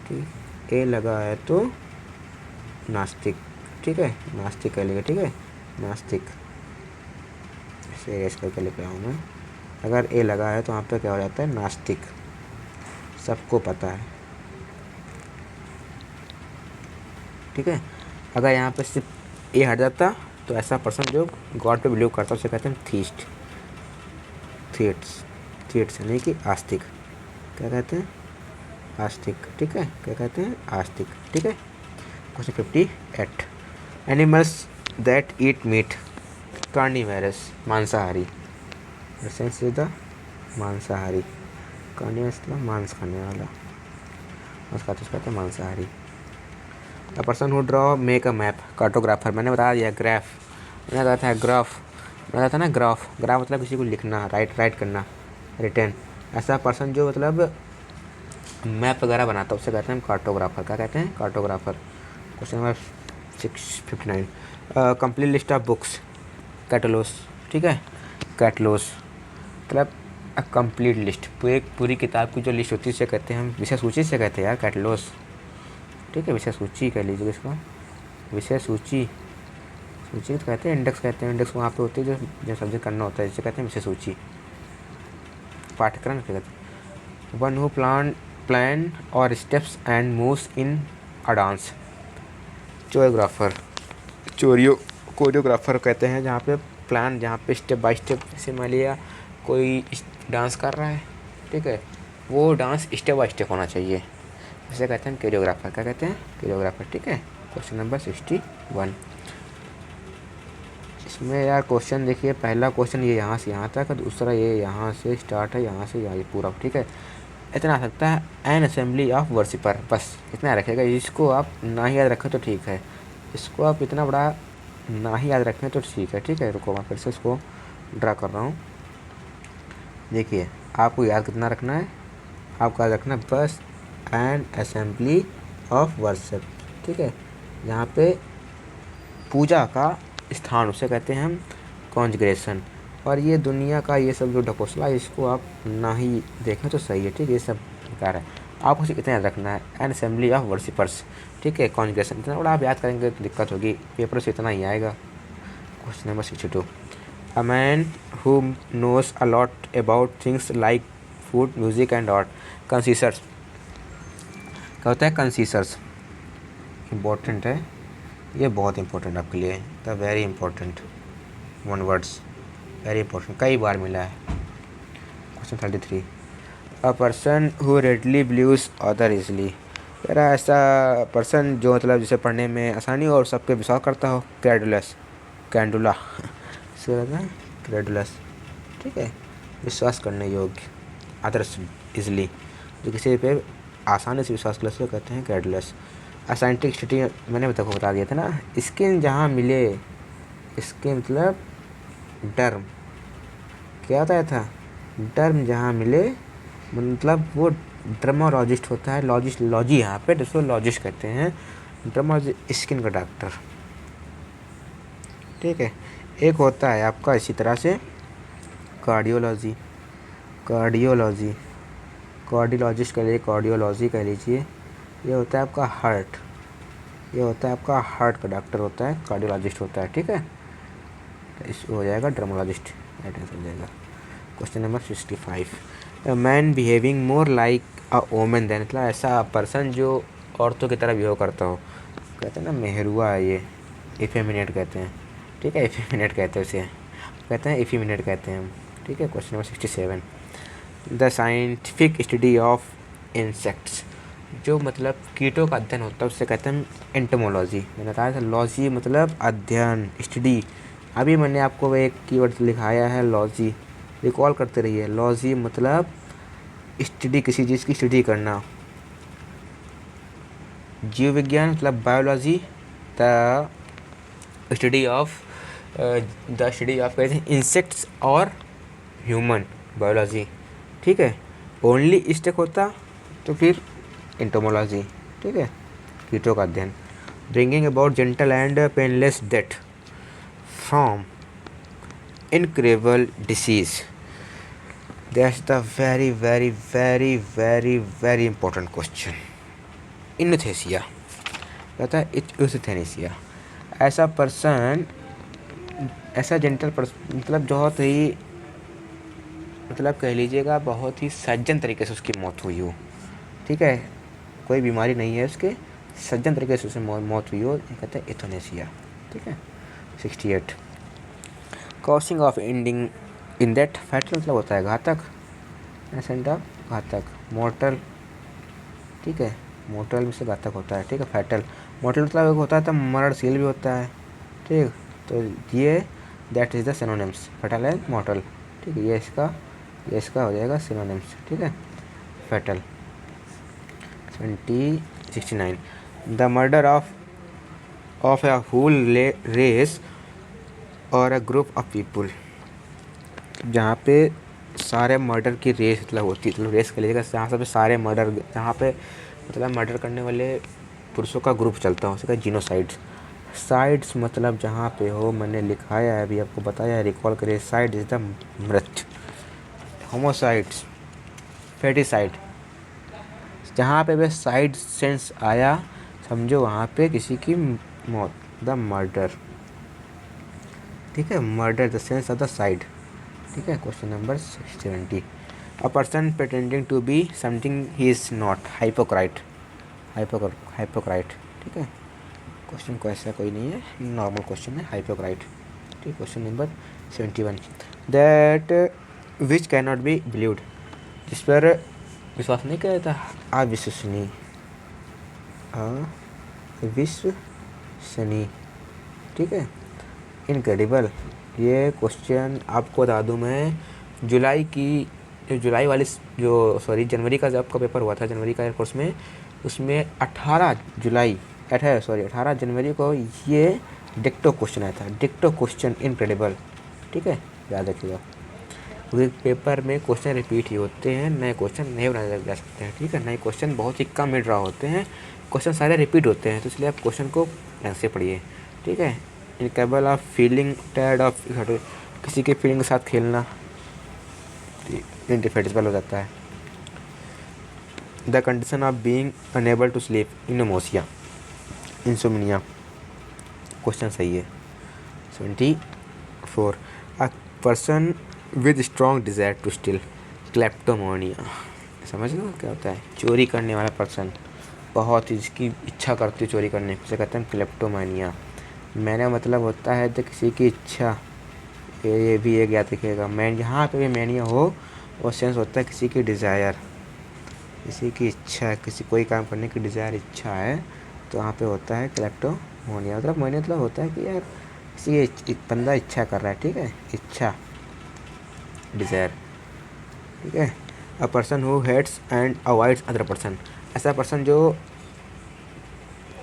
ठीक, ए लगा है तो नास्तिक, ठीक है, नास्तिक कह लिया, ठीक है, नास्तिक से ऐसे करके लिख रहा हूँ मैं, अगर ए लगा है तो वहाँ पे क्या हो जाता है, नास्तिक, सबको पता है, ठीक है। अगर यहाँ पे सिर्फ ए हट जाता तो ऐसा पर्सन जो गॉड पे बिलीव करता है उसे कहते हैं थीस्ट, थीट्स, थीट्स यानी कि आस्तिक, क्या कहते हैं, आस्तिक, ठीक है, क्या कहते हैं, आस्तिक, ठीक है। Question 58, animals that eat meat, carnivorous, मांसाहारी, सेंस इज द मांसाहारी, कार्निवरस मतलब मांस खाने वाला। उसका तो कहते हैं मांसाहारी। अ person who draw make a map, cartographer. मैंने बता दिया ग्राफ, मैंने बताया था ग्राफ, मैंने बताया था ना ग्राफ। ग्राफ मतलब किसी को लिखना, राइट करना, रिटर्न। ऐसा पर्सन जो मतलब मैप वगैरह बनाता है उसे कहते हैं कार्टोग्राफर। क्या कहते हैं? Cartographer. Question number 659, complete list of books, catalogues. ठीक है, कैटलोस मतलब कंप्लीट लिस्ट, पूरी किताब की जो लिस्ट होती है उसे कहते हैं हम विषय सूची से कहते हैं यार, कैटलोस। ठीक है, विषय सूची कह लीजिए इसको, विषय सूची। सूची तो कहते हैं, इंडेक्स कहते हैं, इंडेक्स वहाँ पे होती है जो सब्जेक्ट करना होता है, जिसे कहते हैं विषय सूची। पाठ्यक्रम क्या कहते हैं? वन हु प्लान और steps and moves in a dance, choreographer. Choreographer कहते हैं जहाँ पे प्लान, जहाँ पे स्टेप बाय स्टेप, जैसे मान लिया कोई डांस कर रहा है, ठीक है, वो डांस स्टेप बाय स्टेप होना चाहिए, इसे कहते हैं कोरियोग्राफर। क्या कहते हैं? कोरियोग्राफर। ठीक है, क्वेश्चन नंबर 61। इसमें यार क्वेश्चन देखिए, पहला क्वेश्चन ये यहाँ से यहाँ तक, दूसरा ये यहाँ से स्टार्ट है, यहाँ से यहाँ ये पूरा। ठीक है, इतना आ सकता है, एन असेंबली ऑफ वर्शिपर, बस इतना रखेगा। इसको आप ना ही याद रखें तो ठीक है, इसको आप इतना बड़ा ना ही याद रखें तो ठीक है। ठीक है, रुको मैं फिर से इसको ड्रा कर रहा हूँ। देखिए आपको याद कितना रखना है, आपको याद रखना है बस एन असेंबली ऑफ वर्शिप। ठीक है, यहाँ पे पूजा का स्थान उसे कहते हैं हम कॉन्जग्रेशन। और ये दुनिया का ये सब जो ढकोसला है, इसको आप ना ही देखें तो सही है। ठीक है, ये सब बेकार है, आपको सिर्फ इतना याद रखना है, एन असेंबली ऑफ वर्शिपर्स। ठीक है, कॉन्जग्रेशन इतना बड़ा आप याद करेंगे तो दिक्कत होगी, पेपर से इतना ही आएगा। Question number 62, a man who knows a lot about things like food, music and art, connoisseurs. क्या होता है कंसीसर्स? इम्पोर्टेंट है, ये बहुत इंपॉर्टेंट आपके लिए, the very important one words, very important, कई बार मिला है। Question 33, a person who readily believes other easily. यार ऐसा पर्सन जो मतलब जिसे पढ़ने में आसानी और सबके विश्वास करता हो, क्रेडुलस, कैंडुला से क्रेडुलस। ठीक है, विश्वास करने योग्य, अदर्स इजली, जो किसी पे आसानी से विश्वास कर से कहते हैं क्रेडुलस। साइंटिफिक स्टडी मैंने बता दिया था ना, स्किन जहाँ मिले, स्किन मतलब डर्म, क्या बताया था? डर्म जहाँ मिले मतलब वो डर्मोलॉजिस्ट होता है, लॉजिस्ट, लॉजी यहाँ पे जिसको लॉजिस्ट कहते हैं, डर्मोलॉजिस्ट स्किन का डॉक्टर। ठीक है, एक होता है आपका इसी तरह से कार्डियोलॉजी, कार्डियोलॉजी, कार्डियोलॉजिस्ट कह लीजिए, कार्डियोलॉजी कह लीजिए। ये होता है आपका हार्ट, ये होता है आपका हार्ट का डॉक्टर होता है, कार्डियोलॉजिस्ट होता है। ठीक है, इस हो जाएगा ड्रामोलॉजिस्ट, राइट आंसर हो जाएगा। Question number 65, a man behaving more like a women then, मतलब ऐसा पर्सन जो औरतों की तरह बिहेव करता हो, कहते हैं ना मेहरुआ है ये, इफेमिनेट कहते हैं। ठीक है, इफेमिनेट कहते हैं उसे, कहते हैं इफेमिनेट कहते हैं हम। ठीक है, question number 67, the scientific study of insects, जो मतलब कीटों का अध्ययन होता है उससे कहते हैं एंटोमोलॉजी। मैंने कहा था लॉजी मतलब अध्ययन, स्टडी। अभी मैंने आपको एक कीवर्ड लिखाया है लॉजी, रिकॉल करते रहिए। लॉजी मतलब स्टडी, किसी चीज़ की स्टडी करना। जीव विज्ञान मतलब बायोलॉजी, द स्टडी ऑफ कहते हैं इंसेक्ट्स और ह्यूमन, बायोलॉजी। ठीक है, ओनली इस्टेक होता तो फिर एंटोमोलॉजी। ठीक है, कीटों का अध्ययन। Bringing about gentle and painless death from incurable disease, that's the very very very very very important question. इनथेसिया कहता है यूथेनेसिया, ऐसा पर्सन, ऐसा जेंटल पर्सन मतलब बहुत ही, मतलब कह लीजिएगा बहुत ही सज्जन तरीके से उसकी मौत हुई हो। ठीक है, कोई बीमारी नहीं है उसके, सज्जन तरीके से उसे मौत हुई हो, कहते हैं यूथेनेसिया। ठीक है, 68, causing of ending in that, fatal मतलब होता है घातक, एसेंट ऑफ घातक, मोर्टल। ठीक है, मोर्टल में से घातक होता है। ठीक है, फैटल, मोर्टल मतलब होता है तो मरणशील भी होता है। ठीक, तो ये that is the synonyms, fatal and mortar. ठीक है, ये इसका हो जाएगा सिनोनिम्स। ठीक है, fatal. 69 the murder of a whole race और a group of people, जहाँ पे सारे मर्डर की रेस मतलब होती है, मतलब रेस के लिए जहाँ पे सारे मर्डर, जहाँ पे मतलब मर्डर करने वाले पुरुषों का ग्रुप चलता है, उसका जीनोसाइड्स। साइड्स मतलब जहाँ पे हो, मैंने लिखाया है अभी आपको बताया है, रिकॉल करिए। साइड इज द मृत। होमोसाइड्स, फेटिसाइड, जहाँ पे भी साइड सेंस आया समझो वहाँ पे किसी की मौत, द मर्डर। ठीक है, murder the sense of the side. ठीक है, question number 70। A person pretending to be something he is not, hypocrite. Hypocrite. ठीक है, क्वेश्चन को ऐसा कोई नहीं है, नॉर्मल क्वेश्चन है, हाइपोक्राइट। ठीक, question number 71। That which can not B believed, जिस पर विश्वास नहीं किया जाता, अविश्वसनीय। अविश्वसनीय। ठीक है, इनक्रेडिबल। ये क्वेश्चन आपको बता दूँ मैं, जनवरी का जब आपका पेपर हुआ था, जनवरी का एयरफोर्स में, उसमें 18 जनवरी को ये डिक्टो क्वेश्चन आया था। डिक्टो क्वेश्चन, इनक्रेडिबल। ठीक है, याद रखिएगा, क्योंकि पेपर में क्वेश्चन रिपीट ही होते हैं, नए क्वेश्चन नहीं बनाए जा सकते हैं। ठीक है, नए क्वेश्चन बहुत ही कम मिल रहा होते हैं, क्वेश्चन सारे रिपीट होते हैं, तो इसलिए आप क्वेश्चन को ढंग से पढ़िए। ठीक है, incapable of feeling tired of, किसी के फीलिंग के साथ खेलना इंडिफेटिबल हो जाता है। The condition of being unable to sleep, insomnia, insomnia. Question सही है। 74। A person with strong desire to steal, kleptomania. समझ लो क्या होता है, चोरी करने वाला पर्सन, बहुत ही जिसकी इच्छा करती है चोरी करने की, उसे कहते हैं क्लेप्टोमानिया। मैंने मतलब होता है तो किसी की इच्छा, ये भी एक याद रखिएगा। मैं जहाँ पे भी मैनिया हो, वो सेंस होता है किसी की डिज़ायर, किसी की इच्छा, किसी कोई काम करने की डिज़ायर, इच्छा है, तो वहाँ पे होता है क्लेप्टोमोनिया। मतलब मैंने मतलब होता है कि यार किसी बंदा इच्छा कर रहा है। ठीक है, इच्छा, डिज़ायर। ठीक है, a person who hates and avoids other person, ऐसा पर्सन जो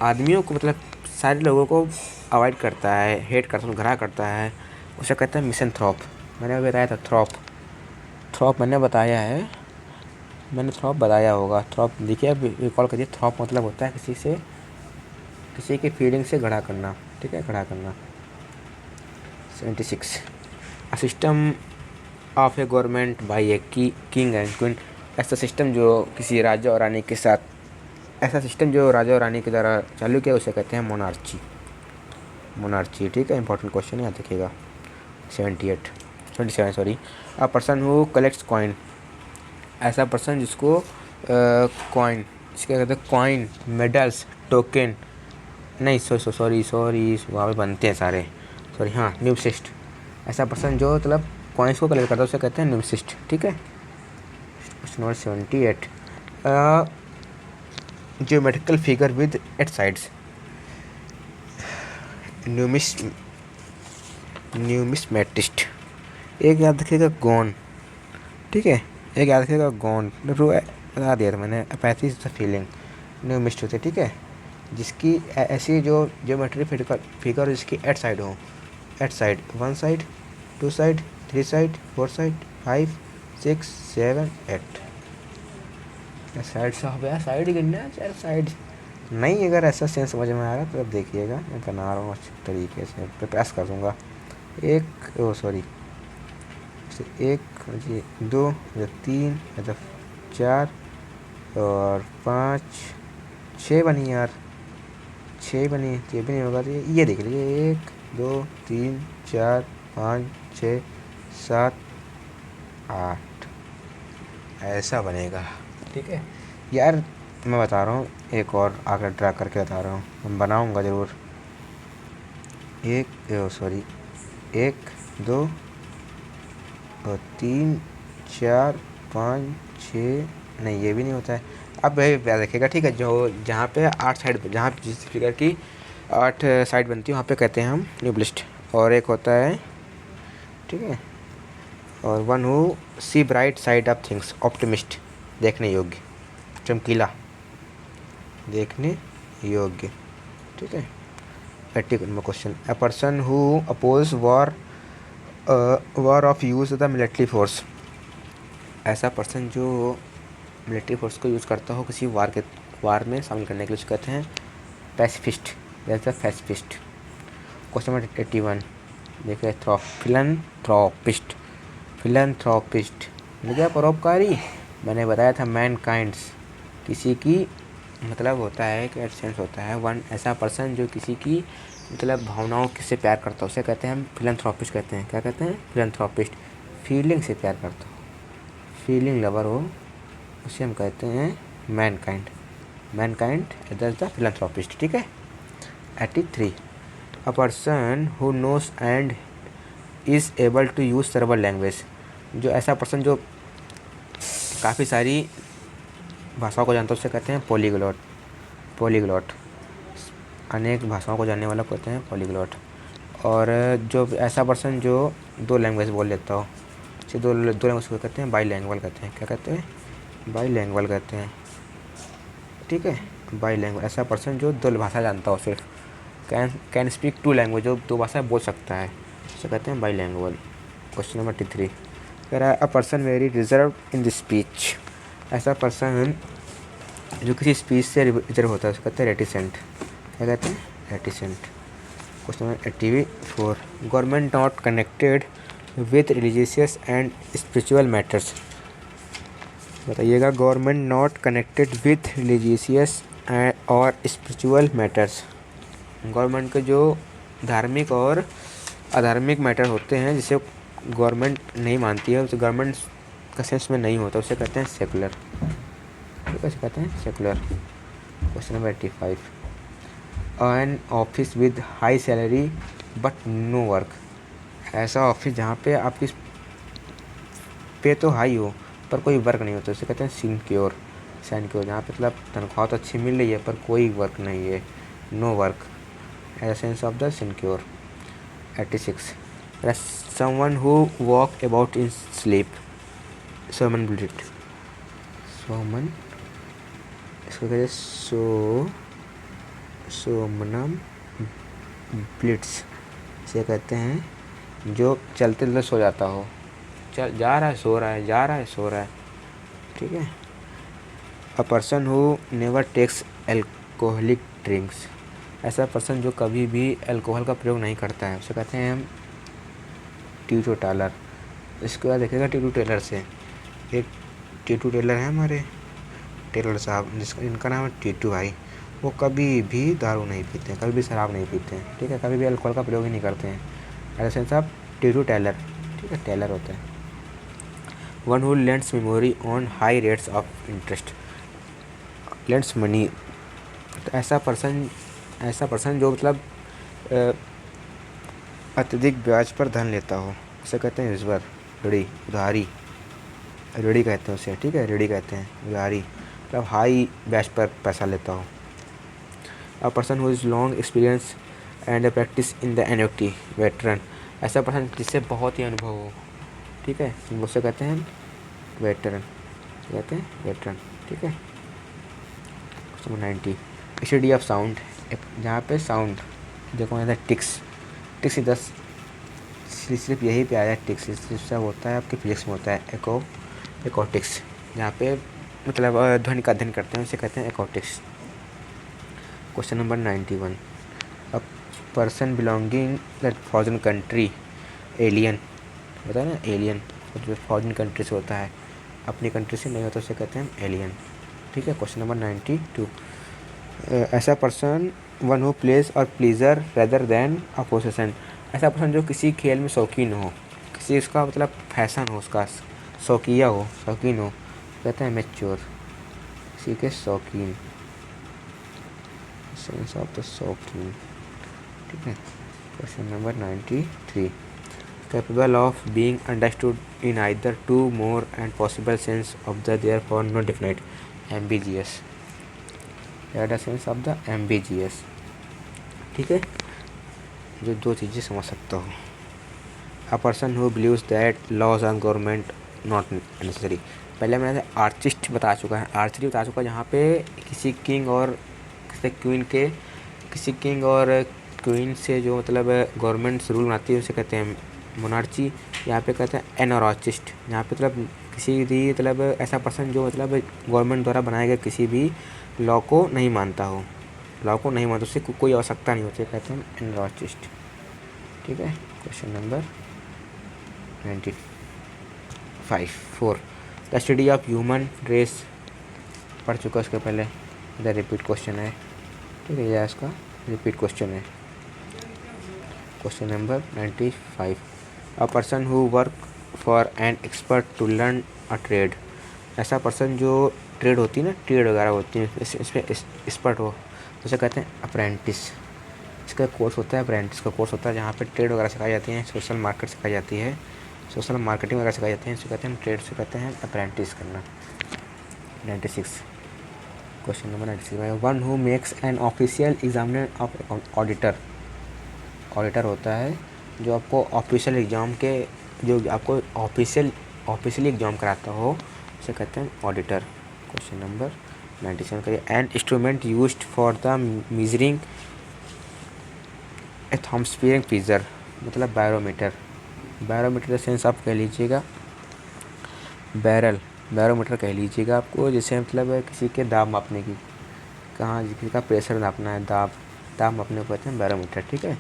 आदमियों को मतलब सारे लोगों को अवॉइड करता है, हेट करता है, घृणा करता है, उसे कहते हैं मिसेंथ्रोप। मैंने बताया था थ्रॉप मैंने बताया है, मैंने थ्रॉप बताया होगा। थ्रॉप देखिए, अब रिकॉल करिए। थ्रॉप मतलब होता है किसी की फीलिंग से घृणा करना। ठीक है, घृणा करना। 76। A system of A government by a king and queen, ऐसा सिस्टम जो किसी राजा और रानी के साथ, ऐसा सिस्टम जो राजा और रानी के द्वारा चालू किया, उसे कहते हैं मोनार्ची। ठीक है, इंपॉर्टेंट क्वेश्चन याद रखिएगा। 77 sorry. A person who collects coin, ऐसा पर्सन जिसको कॉइन, इसके कहते हैं कॉइन, मेडल्स, टोकन, नहीं सॉरी वहाँ पे बनते हैं सारे, सॉरी हाँ, न्यूमसिस्ट। ऐसा पर्सन जो मतलब कॉइन्स को कलेक्ट करता है, उसे कहते हैं न्यूमसिस्ट। ठीक है, question number 78। Geometrical figure with 8 sides, न्यूमिस्मेटिस्ट। एक याद रखिएगा गॉन। ठीक है, एक याद रखिएगा गॉन, बता दिया था मैंने। पैथी इज द फीलिंग, न्यूमिस्ट होते। ठीक है, जिसकी ऐसी जो ज्योमेट्री फिगर जिसकी 8 साइड हो, 8 side, 1 side, 2 side, 3 side, 4 side, 5, 6, 7, 8 side से हो गया, साइड गिनना है, 4 साइड नहीं। अगर ऐसा सेंस समझ में आ रहा है तो अब देखिएगा, मैं बना रहा हूँ अच्छे तरीके से, मैं प्रेस कर दूँगा। एक 2, 3, 4 और 5, 6 बनी यार, 6 बनी, ये भी नहीं होगा तो ये देख लीजिए, 1, 2, 3, 4, 5, 6, 7, 8 ऐसा बनेगा। ठीक है यार, मैं बता रहा हूँ, एक और आकर ड्रा करके बता रहा हूँ, मैं बनाऊँगा ज़रूर। 1, 2 और 3, 4, 5, 6, नहीं ये भी नहीं होता है। अब याद रखिएगा। ठीक है, जो जहाँ पे 8 साइड, जहाँ जिस फिगर की 8 साइड बनती है, वहाँ पे कहते हैं हम न्यूबलिस्ट। और एक होता है, ठीक है, और one who see bright side of things, optimist, देखने योग्य, चमकीला। देखने योग्य, ठीक है। 80 number question, a person who oppose war of use the military force, ऐसा पर्सन जो मिलिट्री फोर्स को यूज़ करता हो किसी वार में शामिल करने के लिए, उसको कहते हैं pacifist, that's a pacifist. Question number 81 देखिए, फिलैंथ्रोपिस्ट, फिलैंथ्रोपिस्ट मतलब क्या, परोपकारी। मैंने बताया था मैनकाइंड्स, किसी की मतलब होता है कि एडसेंस होता है वन, ऐसा पर्सन जो किसी की मतलब भावनाओं से प्यार करता है, उसे कहते हैं हम फिलैंथ्रोपिस्ट कहते हैं। क्या कहते हैं? फिलैंथ्रोपिस्ट। फीलिंग से प्यार करता हो, फीलिंग लवर हो, उसे हम कहते हैं mankind. Mankind that's the philanthropist, ठीक है। 83 a person who knows and is able to use several language, जो ऐसा पर्सन जो काफ़ी सारी भाषाओं को जानता है उसे कहते हैं पॉलीग्लॉट। पॉलीग्लॉट अनेक भाषाओं को जानने वाला कहते हैं पॉलीग्लॉट। और जो ऐसा पर्सन जो 2 लैंग्वेज बोल लेता हो, इसे दो लैंग्वेज को कहते हैं बाईलैंग्वल कहते हैं। क्या कहते हैं? बाईलैंग्वल कहते हैं, ठीक है। बाईलैंग्वल ऐसा पर्सन जो 2 भाषा जानता हो सिर्फ, कैन स्पीक 2 लैंग्वेज, जो 2 भाषा बोल सकता है, उसे कहते हैं बाईलैंग्वल। क्वेश्चन नंबर 83 कह रहा है, a person very reserve in the speech, ऐसा पर्सन जो किसी स्पीच से रिजर्व होता है उसे कहते हैं रेटिसेंट। क्या कहते हैं? Reticent. Question number 84 government not connected with religious and spiritual matters, बताइएगा। Government not connected with religious और स्पिरिचुअल मैटर्स, गवर्नमेंट के जो धार्मिक और अधार्मिक मैटर होते हैं जिसे गवर्नमेंट नहीं मानती है, उसे गवर्नमेंट का सेंस में नहीं होता, उसे कहते हैं सेकुलर। कैसे कहते हैं? Secular. Question number 85 an office with high salary but no work, ऐसा ऑफिस जहाँ पे आपकी पे तो हाई हो पर कोई वर्क नहीं होता, उसे कहते हैं सिनक्योर। सिनक्योर जहाँ पे मतलब तनख्वाह तो अच्छी मिल रही है पर कोई वर्क नहीं है, no work, essence of the sinecure. 86 someone who walk about in sleep, somnambulist, सोमन इसको कहते हैं सोमनम ब्लिट्स, इसे कहते हैं जो चलते चलते सो जाता हो, चल जा रहा है सो रहा है, जा रहा है सो रहा है, ठीक है। A person who never takes alcoholic drinks, ऐसा पर्सन जो कभी भी अल्कोहल का प्रयोग नहीं करता है, उसे कहते हैं हम टीटो टालर। इसके बाद देखेगा टीटू टेलर से, एक टीटू टेलर है हमारे टेलर साहब, जिसका इनका नाम है टीटू भाई, वो कभी भी दारू नहीं पीते हैं, कभी भी शराब नहीं पीते हैं, ठीक है, कभी भी अल्कोहल का प्रयोग ही नहीं करते हैं, ऐसे साहब टीटू टेलर, ठीक है, टेलर होते हैं। One who lends memory on high rates of interest, lends money, तो ऐसा पर्सन जो मतलब अत्यधिक ब्याज पर धन लेता हो, उसे कहते हैं यूजर, ऋणी, उधारी, ऋणी कहते हैं उसे, ठीक है, ऋणी कहते हैं, उधारी मतलब हाई ब्याज पर पैसा लेता हो। A person who is long experience and practice in the annuity, veteran, ऐसा पर्सन जिससे बहुत ही अनुभव हो, ठीक है, उसे कहते हैं वेटरन, कहते हैं वेटरन, ठीक है। 90 स्टडी ऑफ साउंड, जहाँ पे साउंड देखो यहाँ टिक्स, टिक्स 10 सिर्फ यही पे आया है, टिक्स सब होता है आपके फिजिक्स में होता है एकोटिक्स, जहाँ पे मतलब ध्वनि का अध्ययन करते हैं उसे कहते हैं exotics. Question number 91 a person belonging that foreign country, alien, होता है ना एलियन, जो फॉरेन कंट्री से होता है, अपनी कंट्री से नहीं होता, उसे कहते हैं एलियन, ठीक है। क्वेश्चन नंबर 92 ऐसा पर्सन वन हु प्लेज और प्लीजर रेदर देन अ पोसेशन, ऐसा पर्सन जो किसी खेल में शौकीन हो, किसी उसका मतलब फैशन हो, उसका शौकिया हो, शौकीन हो, कहते हैं मैच्योर, किसी के शौकीन, सेंस ऑफ द शौकीन, ठीक है। Question number 93 capable of being understood in either two more and possible sense of the therefore not defined, ambiguous, the sense of the ambiguous, ठीक है, जो 2 चीज़ें समझ सकता हो। A person who believes that laws on government not necessary, पहले मैंने artist बता चुका है, आर्चरी बता चुका है, जहाँ पे किसी किंग और जैसे क्वीन के किसी किंग और क्वीन से जो मतलब गवर्नमेंट रूल बनाती है उसे कहते हैं मोनार्ची। यहाँ पे कहते हैं एनारोचिस्ट, यहाँ पे मतलब किसी भी मतलब ऐसा पर्सन जो मतलब गवर्नमेंट द्वारा बनाए गए किसी भी लॉ को नहीं मानता हो, लॉ को नहीं मानता, उससे कोई आवश्यकता नहीं होती, कहते हैं एनारोचिस्ट। ठीक है, question number 95 4 the study of human race पढ़ चुका उसके पहले, इधर रिपीट क्वेश्चन है। ठीक है, यह इसका रिपीट क्वेश्चन है। Question number 95 a person who work for an expert to learn a trade, ऐसा पर्सन जो ट्रेड होती है ना, ट्रेड वगैरह होती है इसमें एक्सपर्ट हो, उसे कहते हैं अप्रेंटिस। इसका कोर्स होता है अप्रेंटिस का कोर्स होता है जहाँ पे ट्रेड वगैरह सिखाई जाती हैं, सोशल मार्केट सिखाई जाती है, सोशल मार्केटिंग वगैरह सिखाई जाती है, इसे कहते हैं ट्रेड, से कहते हैं अप्रेंटिस करना। 96 question number 96 one who makes an official examiner of auditor, auditor होता है जो आपको ऑफिशियल एग्ज़ाम के, जो आपको ऑफिशियली एग्ज़ाम कराता हो, उसे कहते हैं ऑडिटर। क्वेश्चन नंबर 97 करिए an instrument used for the measuring atmospheric pressure, मतलब बैरोमीटर, बैरोमीटर का सेंस आप कह लीजिएगा बैरोमीटर कह लीजिएगा आपको, जैसे मतलब किसी के दाब मापने की, कहाँ किसी का प्रेशर नापना है, दाब मापने को कहते हैं बैरोमीटर। ठीक है,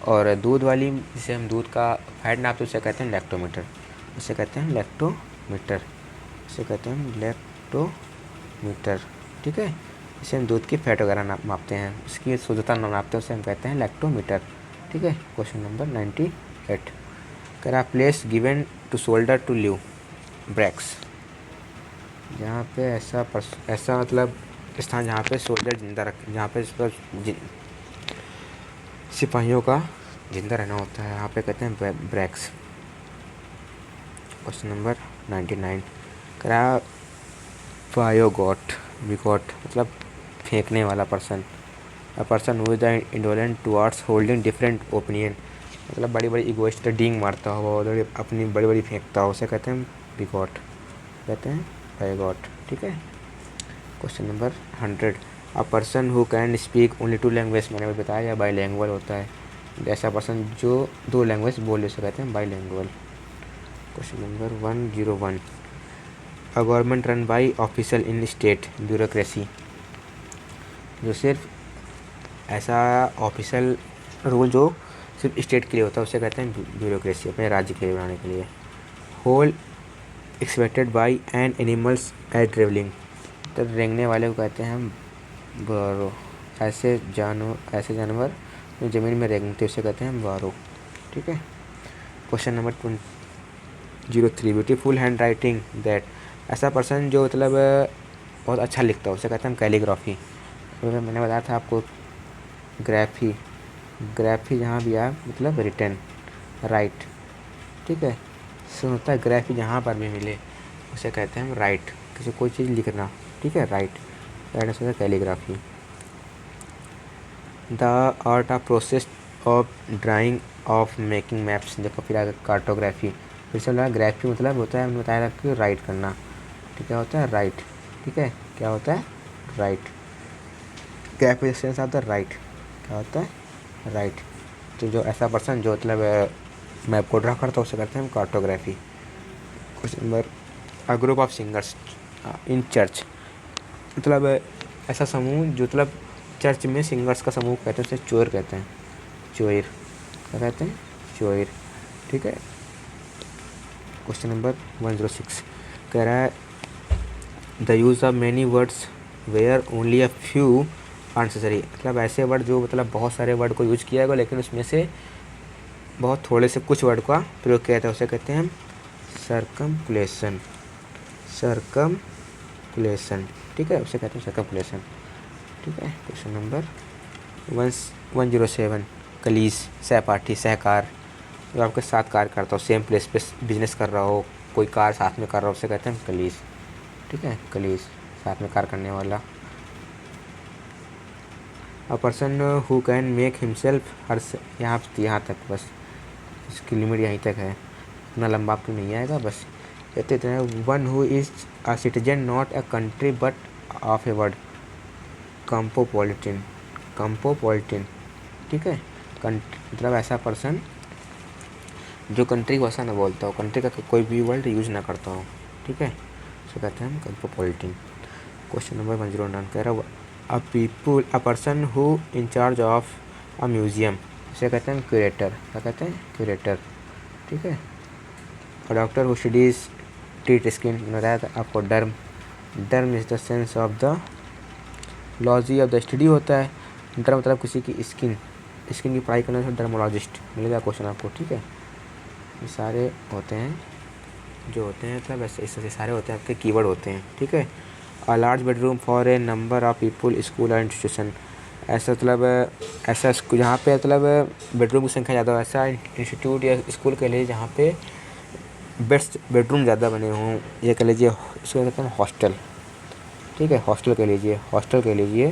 और दूध वाली जिसे हम दूध का फैट नापते उसे कहते हैं लैक्टोमीटर, उसे कहते हैं लैक्टोमीटर, उसे कहते हैं लैक्टोमीटर। ठीक है, इसे हम दूध की फैट वगैरह मापते हैं, उसकी शुद्धता नापते हैं, उसे हम कहते हैं लैक्टोमीटर। ठीक है, क्वेश्चन नंबर 98 कह रहा place given to soldiers to live barracks, जहाँ पे ऐसा मतलब स्थान जहाँ पे सोल्जर जिंदा रख, जहाँ पे सिपाहियों का जिंदा रहना होता है, यहाँ पे कहते हैं ब्रेक्स। क्वेश्चन नंबर 99 करा वायोगॉट, विगॉट मतलब फेंकने वाला person, a person who is the indolent towards holding different opinion, मतलब बड़ी बड़ी इगोइस्ट डींग मारता हो और अपनी बड़ी बड़ी फेंकता हो, उसे कहते हैं विगॉट, कहते हैं वायोगॉट। ठीक है, question number 100 a person who can speak only 2 language, मैंने भी बताया या बाईलैंग्वेज होता है, ऐसा पर्सन जो 2 लैंग्वेज बोले उसे कहते हैं bilingual. Question number 101 a government run by official in state bureaucracy, जो सिर्फ ऐसा ऑफिशियल रूल जो सिर्फ स्टेट के लिए होता है उसे कहते हैं ब्यूरोक्रेसी, अपने राज्य के लिए बनाने के लिए। Hole expected by an animals as travelling, तो रेंगने वाले को कहते हैं बारो, ऐसे जानवर जो ज़मीन में रेंगते उसे कहते हैं बारो। ठीक है, question number 03 beautiful hand writing that, ऐसा पर्सन जो मतलब बहुत अच्छा लिखता है उसे कहते हैं कैलीग्राफी। मैंने बताया था आपको ग्राफी जहाँ भी आया मतलब रिटन राइट। ठीक है, सो होता है ग्राफी जहाँ पर भी मिले उसे कहते हैं राइट, किसी कोई चीज़ लिखना। ठीक है, राइट होता है calligraphy. The art of process of drying of making maps, देखो फिर आगे कार्टोग्राफी, फिर से बोला ग्राफी मतलब होता है, हमने बताया कि राइट करना। ठीक है, होता है राइट। ठीक है, क्या होता है right, graphy sense of the right, क्या होता है राइट। तो जो ऐसा पर्सन जो मतलब मैप को ड्रा करता है उसे कहते हैं cartography. Question number a group of singers in church, मतलब ऐसा समूह जो मतलब चर्च में सिंगर्स का समूह कहते हैं, उसे चोर कहते हैं, चोर क्या कहते हैं, चोर। ठीक है, क्वेश्चन नंबर 106 कह रहा है the use of many words where only a few are necessary, मतलब ऐसे वर्ड जो मतलब बहुत सारे वर्ड को यूज किया गया लेकिन उसमें से बहुत थोड़े से कुछ वर्ड का प्रयोग किया जाता है, उसे कहते हैं सर्कमपुलेशन, सर्कमपुलेशन। ठीक है, उसे कहते हैं सर्कमपुलेशन। ठीक है, क्वेश्चन नंबर 107 कलीस, सहपाठी, सहकार, जो आपके साथ कार्य करता हो, सेम प्लेस पे बिजनेस कर रहा हो, कोई कार्य साथ में कर रहा हो, उसे कहते हैं कलीस। ठीक है, कलीस साथ में कार्य करने वाला। A person who can make himself her, यहाँ तक बस, इसकी लिमिट यहीं तक है, इतना लंबा आपको नहीं आएगा, बस कहते हैं one who is a citizen not a country but of a word cosmopolitan, cosmopolitan, ठीक है। मतलब ऐसा पर्सन जो कंट्री की भाषा ना बोलता हो, कंट्री का कोई भी वर्ड यूज ना करता हो, ठीक है, उसे कहते हैं कंपोपोलिटिन। क्वेश्चन नंबर 109 कह रहा है a person who in charge of a museum, इसे कहते हैं क्यूरेटर, क्या कहते हैं, क्यूरेटर, ठीक है। और doctor who studies treat skin, बताया था आपको derm, derm is the sense of the logy of the study होता है, डर्म मतलब किसी की स्किन, स्किन की पढ़ाई करने से डर्मोलॉजिस्ट मिलेगा क्वेश्चन आपको, ठीक है। ये सारे होते हैं जो होते हैं, मतलब ऐसे ऐसे सारे होते हैं आपके कीवर्ड होते हैं, ठीक है। A large bedroom for a number of people, school और इंस्टीट्यूशन, ऐसा मतलब ऐसा जहाँ पे मतलब बेडरूम की संख्या ज़्यादा हो, ऐसा इंस्टीट्यूट या स्कूल के लिए जहाँ पे बेडरूम ज़्यादा बने हों, ये कह लीजिए इसको कहते हैं हॉस्टल, ठीक है। हॉस्टल कह लीजिए, हॉस्टल कह लीजिए,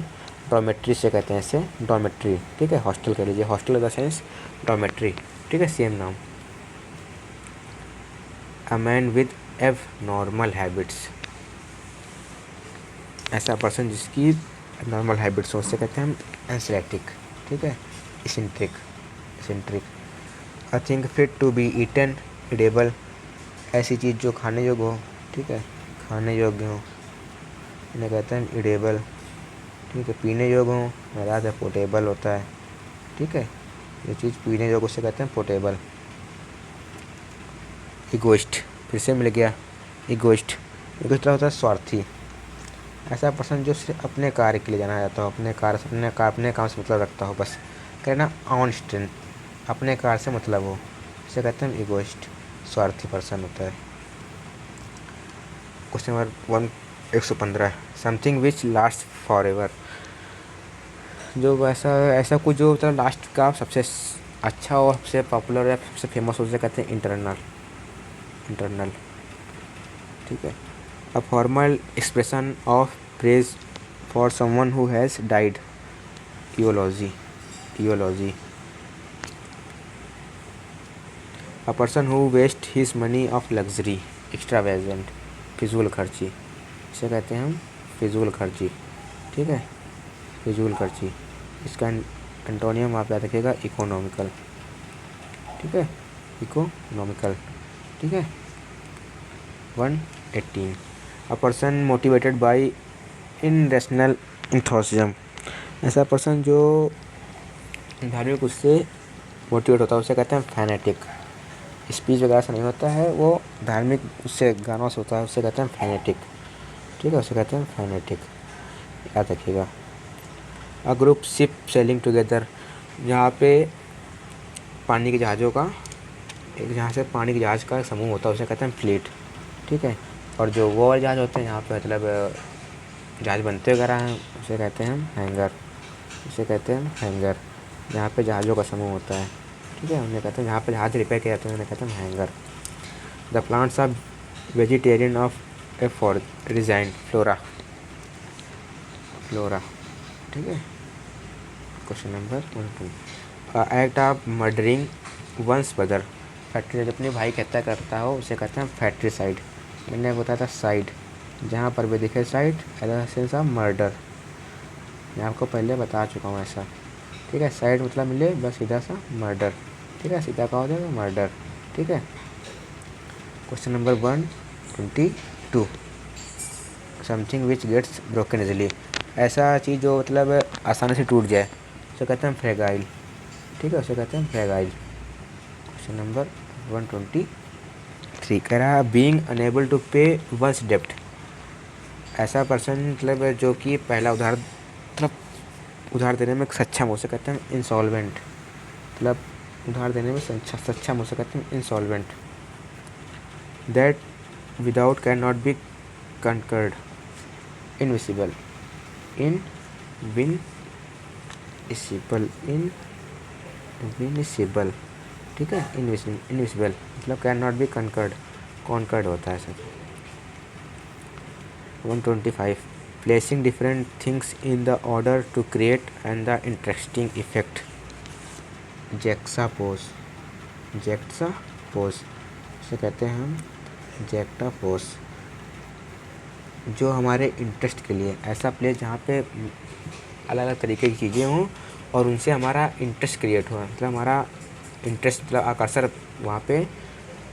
डॉर्मेट्री से कहते हैं इसे, डॉर्मेट्री, ठीक है। हॉस्टल कह लीजिए, hostel in the sense dormitory, ठीक है, सेम नाम। A man with abnormal habits, ऐसा पर्सन जिसकी नॉर्मल हैबिट्स हो, उससे कहते हैं हम एंसेलेटिक, ठीक है, eccentric, eccentric. A thing fit to be eaten, edible, ऐसी चीज़ जो खाने योग्य हो, ठीक है, खाने योग्य हो, इन्हें कहते हैं इडेबल, ठीक है। पीने योग्य हो, याद है पोटेबल होता है, ठीक है, ये चीज़ पीने योग्य उसे कहते हैं पोटेबल। इगोइस्ट, फिर से मिल गया, इगोइस्ट, इगोइस्ट होता है स्वार्थी, ऐसा पर्सन जो सिर्फ अपने कार्य के लिए जाना जाता हो, अपने काम से मतलब रखता हो, बस कहना ऑन स्ट्रेन, अपने कार्य से मतलब हो, इसे कहते हैं इगोइस्ट, स्वार्थी पर्सन होता है। Question number 115, something which last for ever, जो ऐसा कुछ जो मतलब लास्ट का सबसे अच्छा और सबसे पॉपुलर या सबसे फेमस हो, उसे कहते हैं इंटरनल, इंटरनल, ठीक है। A formal expression of praise for someone who has died, eulogy, eulogy. A person who waste his money of luxury, extravagant, फिजूल खर्ची, इसे कहते हैं हम फिजूल खर्ची, ठीक है, फिजूल खर्ची। इसका एंटोनियम आप याद रखिएगा इकोनॉमिकल, ठीक है, इकोनॉमिकल, ठीक है। 118, अ पर्सन मोटिवेटेड बाई इनरेशनल इंथुसिज्म, ऐसा पर्सन जो धार्मिक उससे मोटिवेट होता है, उसे कहते हैं फैनेटिक, स्पीच वगैरह से नहीं होता है, वो धार्मिक उससे गानों से होता है, उसे कहते हैं फैनेटिक, ठीक है, उसे कहते हैं फैनेटिक, याद रखिएगा। A group ship selling together, जहाँ पे पानी के जहाज़ों का एक, जहाँ से पानी के जहाज़ का समूह होता है, उसे कहते हैं फ्लीट, ठीक है। और जो वो वाले जहाज़ होते हैं यहाँ पे मतलब जहाज़ बनते वगैरह हैं, उसे कहते हैं हम हैंगर, उसे कहते हैं हैंगर, जहाँ पे जहाज़ों का समूह होता है, ठीक है, उन्हें कहते हैं, जहाँ पे जहाज़ रिपेयर किए जाते हैं उन्हें कहते हैं hanger. The plants of vegetarian of a for region, flora, flora, ठीक है। Question number 12, act of murdering one's brother, factory, जब अपने भाई की हत्या करता हो उसे कहते हैं फैक्ट्रीसाइड, मैंने बताया था साइड, जहाँ पर भी दिखे साइड, एज ऑफ मर्डर, मैं आपको पहले बता चुका हूँ ऐसा, ठीक है। साइड मतलब मिले बस सीधा सा मर्डर, ठीक है, सीधा कहा हो जाएगा मर्डर, ठीक है। Question number 122, something which gets broken easily, ऐसा चीज़ जो मतलब आसानी से टूट जाए, उसे कहते हैं फ्रेगाइल, ठीक है, उसे कहते हैं फ्रेगाइल। क्वेश्चन नंबर 123 कह रहा है बीइंग अनेबल टू पे वंस डेप्ट, ऐसा पर्सन मतलब जो कि पहला उधार मतलब उधार देने में सक्षम हो, उसे कहते हैं इंसॉल्वेंट, मतलब उधार देने में सक्षम हो, उसे कहते हैं insolvent. That without can not be conquered, invincible, invincible, invincible, ठीक है, इनविसिबल मतलब can not be conquered, conquered होता है sir. 125, placing different things in the order to create and the interesting effect, juxtapose, juxtapose, उसे कहते हैं हम जैक्टापोज, जो हमारे इंटरेस्ट के लिए ऐसा प्लेस जहाँ पे अलग अलग तरीके की चीज़ें हों और उनसे हमारा इंटरेस्ट क्रिएट हो, मतलब हमारा इंटरेस्ट मतलब आकर्षण वहाँ पे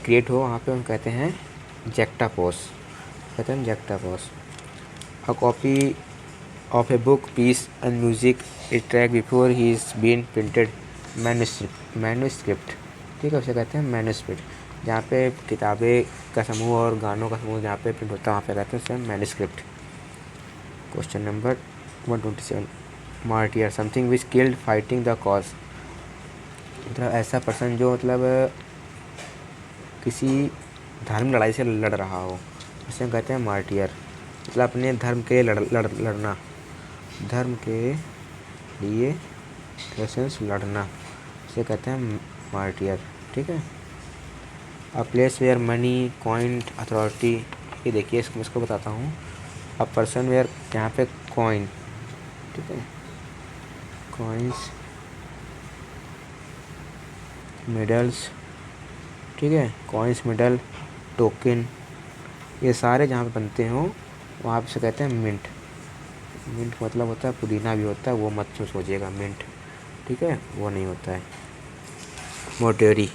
क्रिएट हो, वहाँ पे हम कहते हैं जैक्टापोस, कहते हैं juxtapose. A copy of a book piece and music is track before he is been printed manuscript, ठीक है, उसे कहते हैं मैन्युस्क्रिप्ट। जहाँ पे किताबें का समूह और गानों का समूह जहाँ पे प्रिंट होता है वहाँ पे कहते हैं उसे manuscript. Question number 127, martyr something which killed fighting the cause, मतलब ऐसा पर्सन जो मतलब किसी धार्मिक लड़ाई से लड़ रहा हो, उसे हम कहते हैं मार्टियर, मतलब अपने धर्म के लड़ना, धर्म के लिए लड़ना, उसे कहते हैं मार्टियर, ठीक है। A place where money coin authority, ये देखिए इसको बताता हूँ। अ पर्सन वेयर, यहाँ पे कॉइन, ठीक है, कॉइन्स, मेडल्स, ठीक है, कॉइन्स, मेडल, टोकन, ये सारे जहाँ पे बनते हों वहाँ पे से कहते हैं मिंट। मिंट मतलब होता है पुदीना भी होता है, वो मत सोचिएगा मिंट, ठीक है, वो नहीं होता है। मोर्ट्यूरी,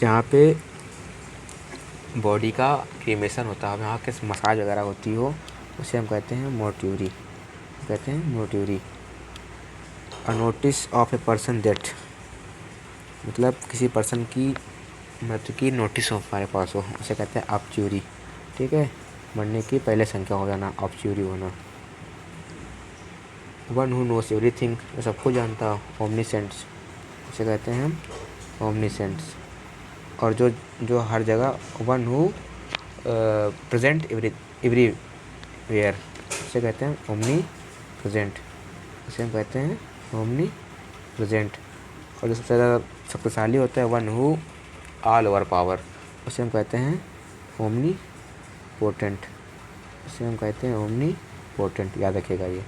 जहाँ पे बॉडी का क्रीमेशन होता है, वहाँ के मसाज वगैरह होती हो, उसे हम कहते हैं मोर्ट्यूरी, कहते हैं mortuary. A notice of a person death, मतलब किसी पर्सन की मृत्यु की नोटिस हो हमारे पास हो, उसे कहते हैं ऑब्च्यूरी, ठीक है, मरने की पहले संख्या हो जाना, ऑब्च्यूरी होना। वन हु नोस एवरीथिंग, सब कुछ जानता हो, ओमनीसेंट्स, उसे कहते हैं हम ओमनीसेंट्स। और जो हर जगह, वन हु प्रेजेंट एवरीवेयर, उसे कहते हैं ओमनी प्रेजेंट, उसे हम कहते हैं ओमनी प्रेजेंट। और जो सबसे ज़्यादा शक्तिशाली होता है, one who all over power, उसे हम कहते हैं ओमनी पोटेंट, उसे हम कहते हैं ओमनी पोटेंट, याद रखिएगा ये,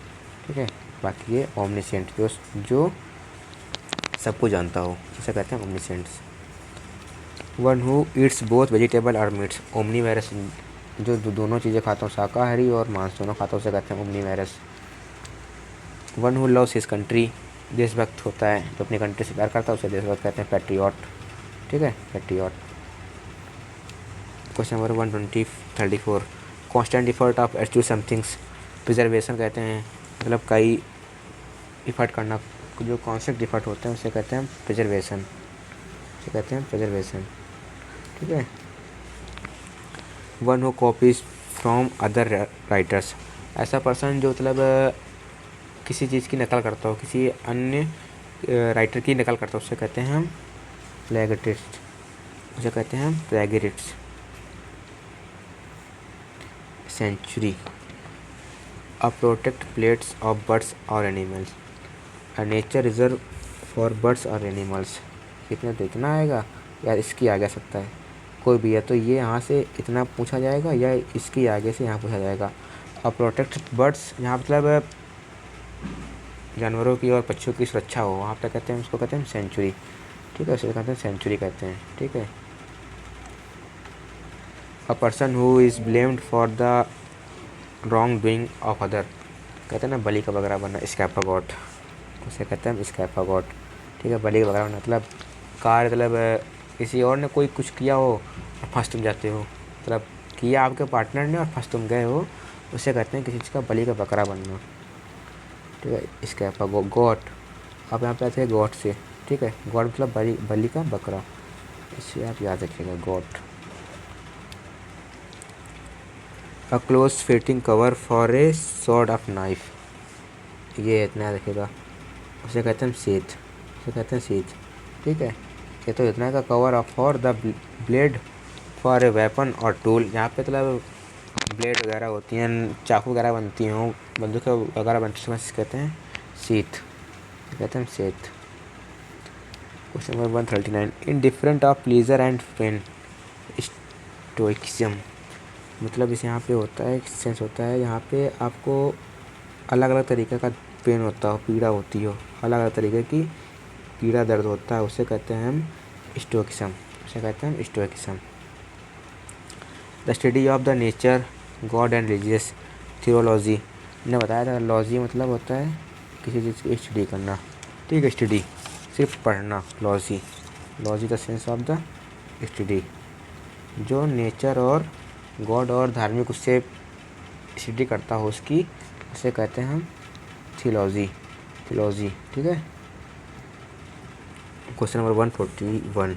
ठीक है। बाकी ये ओमनीसेंट, जो सब कुछ जानता हो, उसे कहते हैं omniscients. One who eats both vegetable और मीट्स, ओमनीवेरस, जो दोनों चीज़ें खाता हूँ, शाकाहारी और मांस दोनों खाता हूँ, उसे कहते हैं omnivorous. One who loves his country, देशभक्त होता है, जो अपनी कंट्री से प्यार करता है उसे देशभक्त कहते हैं, पैट्रियट, ठीक है, patriot. Question number 134, constant effort of each to somethings, preservation कहते हैं, मतलब कई इफर्ट करना, जो कॉन्स्टेंट इफर्ट होते हैं उसे कहते हैं प्रिजर्वेशन, उसे कहते हैं प्रिजर्वेशन, ठीक है। One who copies from other writers, ऐसा पर्सन जो मतलब किसी चीज़ की नकल करता हो, किसी अन्य राइटर की नकल करता हो, उससे कहते हैं हम प्लेगरिस्ट, उसे कहते हैं हम plagiarist. Sanctuary, a protect places of birds और animals, a nature reserve for birds और एनिमल्स, कितने तो इतना आएगा यार, इसकी आगे सकता है कोई भी है, तो ये यहाँ से इतना पूछा जाएगा या इसकी आगे से यहाँ पूछा जाएगा। अ प्रोटेक्ट बर्ड्स, यहाँ मतलब जानवरों की और पक्षियों की सुरक्षा हो, वहाँ पे कहते हैं उसको कहते हैं सेंचुरी, ठीक है, उसे कहते हैं सेंचुरी कहते हैं, ठीक है। A person who is blamed for the wrong doing of other, कहते हैं ना बलि का बकरा बनना, स्कैपेगोट, उसे कहते हैं स्कैपेगोट, ठीक है, बलि का बकरा बनना, मतलब कार मतलब किसी और ने कोई कुछ किया हो और फंस तुम जाते हो, मतलब किया आपके पार्टनर ने और फंस तुम गए हो, उसे कहते हैं किसी चीज़ का बलि का बकरा बनना, ठीक है, स्कैपेगोट। आप यहाँ पे आते हैं गॉड से, ठीक है, गॉड मतलब बलि का बकरा, इसे आप याद रखिएगा, God. A close fitting cover for a sword of knife, ये इतना याद रखिएगा, उसे कहते हैं सीथ, उसे कहते हैं सीथ, ठीक है। ये तो इतना का cover of for the blade for a weapon और टूल, यहाँ पे मतलब ब्लेड वगैरह होती हैं, चाकू वगैरह बनती हों, बंदूक वगैरह बनती हैं, कहते हैं सीथ, कहते हैं सीथ। Question number 139, indifferent of pleasure and pain, stoicism, मतलब इस यहाँ पे होता है, सेंस होता है यहाँ पे आपको अलग अलग तरीके का पेन होता हो, पीड़ा होती हो, अलग अलग तरीके की पीड़ा दर्द होता है, उसे कहते हैं हम स्टोइकिज्म, उसे कहते हैं हम stoicism. The study of the nature, god and religious theology, ने बताया था, लॉजी मतलब होता है किसी चीज़ की स्टडी करना, ठीक है, स्टडी सिर्फ पढ़ना, logy, logy the sense of the study. जो नेचर और गॉड और धार्मिक उससे स्टडी करता हो उसकी, उसे कहते हैं हम थियोलॉजी, थियोलॉजी, ठीक है। Question number 141,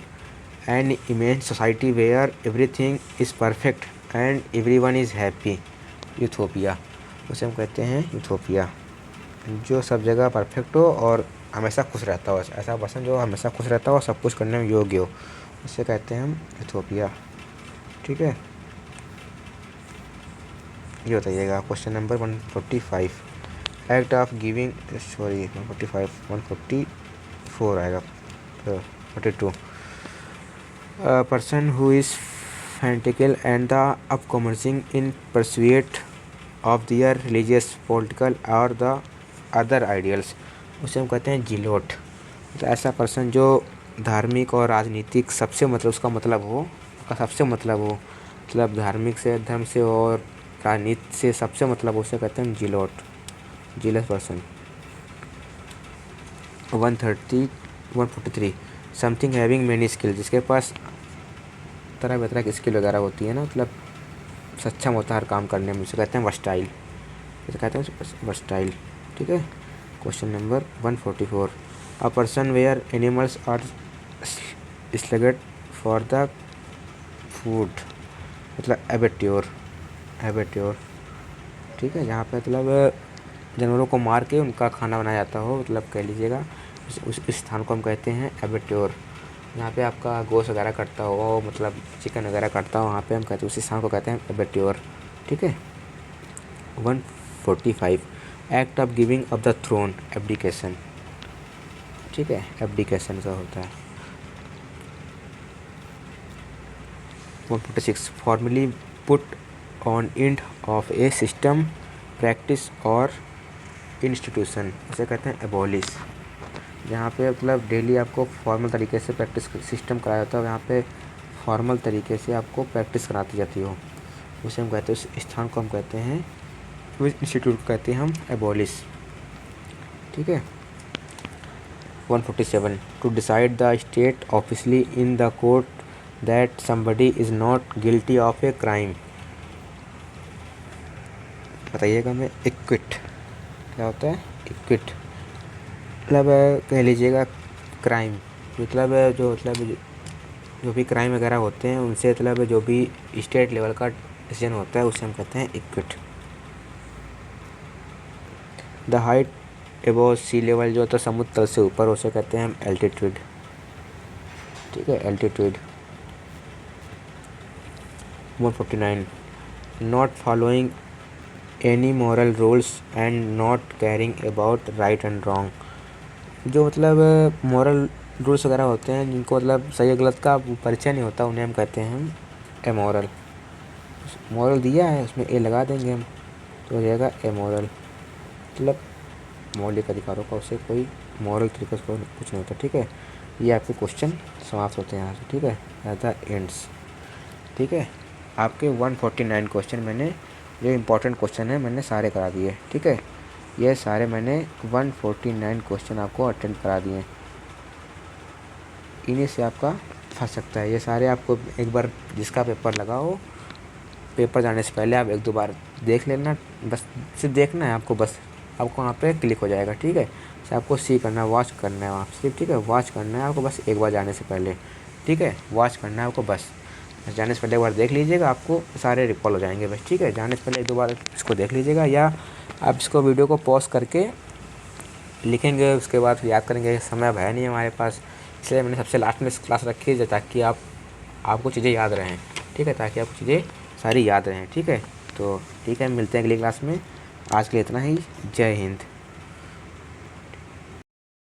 an immense society where everything is perfect and everyone is happy, utopia, उसे हम कहते हैं यूथोपिया। जो सब जगह परफेक्ट हो और हमेशा खुश रहता हो, ऐसा पर्सन जो हमेशा खुश रहता हो और सब कुछ करने में योग्य हो, उसे कहते हैं हम यूथोपिया, ठीक है। ये बताइएगा question number 145, act of giving, sorry 145, 144 आएगा, 42, person who is fanatical and the upcoming in pursuit of their religious, political और द अदर आइडियल्स, उसे हम कहते हैं जिलोट। तो ऐसा पर्सन जो धार्मिक और राजनीतिक सबसे मतलब उसका मतलब हो, सबसे मतलब हो, मतलब धार्मिक से, धर्म से और राजनीति से सबसे मतलब उसे कहते हैं zealot, zealous person. 143, something having many skill, जिसके पास तरह तरह की स्किल वगैरह होती है ना, मतलब सक्षम होता है हर काम करने में, उसे कहते हैं वर्सटाइल, इसे कहते हैं वर्सटाइल, ठीक है। Question number 144, a person where animals are slaughtered for the food, मतलब एबेट्योर, एबेट्योर, ठीक है। जहाँ पे मतलब जानवरों को मार के उनका खाना बनाया जाता हो, मतलब कह लीजिएगा उस स्थान को हम कहते हैं एबेट्योर। यहाँ पे आपका गोश्त वगैरह कटता हो, मतलब चिकन वगैरह कटता हो, वहाँ पे हम कहते हैं उस स्थान को कहते हैं एबेट्योर, ठीक है। 145, act of giving off the throne, abdication, ठीक है, एब्डिकेशन का होता है। 146, formally put on end of a system, practice और इंस्टीट्यूशन, उसे कहते हैं एबॉलिश। जहाँ पे मतलब डेली आपको फॉर्मल तरीके से प्रैक्टिस सिस्टम कराया जाता है, यहाँ पे फॉर्मल तरीके से आपको प्रैक्टिस कराती जाती हो, उसे हम कहते हैं, उस स्थान को हम कहते हैं, उस इंस्टीट्यूट कहते हैं हम एबॉलिश, ठीक है। 147, to decide the state officially in the court that somebody is not guilty of a crime, बताइएगा मैं, इक्विट, क्या होता है इक्विट, मतलब कह लीजिएगा क्राइम, मतलब जो भी क्राइम वगैरह होते हैं उनसे, मतलब जो भी स्टेट लेवल का डिसीजन होता है उसे हम कहते हैं इक्विट। The height above sea level, जो होता है समुद्र तल से ऊपर, उसे कहते हैं हम एल्टीट्यूड, ठीक है, altitude. 149, not following any moral rules and not caring about right and wrong, जो मतलब मॉरल रूल्स वगैरह होते हैं जिनको मतलब सही गलत का परिचय नहीं होता, उन्हें हम कहते हैं हम एमोरल। मॉरल दिया है उसमें ए लगा देंगे हम, तो हो जाएगा एमोरल, मतलब मौलिक अधिकारों का उसे कोई मॉरल तरीके से कुछ नहीं होता, ठीक है। ये आपके क्वेश्चन समाप्त होते हैं यहाँ से, ठीक है, एट द एंड्स, ठीक है। आपके 149 क्वेश्चन मैंने, जो इम्पोर्टेंट क्वेश्चन है मैंने सारे करा दिए, ठीक है। ये सारे मैंने 149 क्वेश्चन आपको अटेंड करा दिए, इन्हीं से आपका फंस सकता है। ये सारे आपको एक बार जिसका पेपर लगा हो, पेपर जाने से पहले आप एक दो बार देख लेना, बस सिर्फ देखना है आपको, बस आपको वहाँ पे क्लिक हो जाएगा, ठीक है। तो आपको सी करना है, वॉच करना है वहाँ सिर्फ, ठीक है, वॉच करना है आपको बस एक बार जाने से पहले, ठीक है, वॉच करना है आपको बस जाने से पहले एक बार देख लीजिएगा, आपको सारे रिकॉल हो जाएंगे बस, ठीक है। जाने से पहले एक दो बार इसको देख लीजिएगा, या आप इसको वीडियो को पॉज करके लिखेंगे, उसके बाद याद करेंगे, समय अब है नहीं हमारे पास, इसलिए मैंने सबसे लास्ट में क्लास रखी है ताकि आपको चीज़ें याद रहें, ठीक है, ताकि आपको चीज़ें सारी याद रहें, ठीक है। तो ठीक है, मिलते हैं अगली क्लास में, आज के लिए इतना ही, जय हिंद।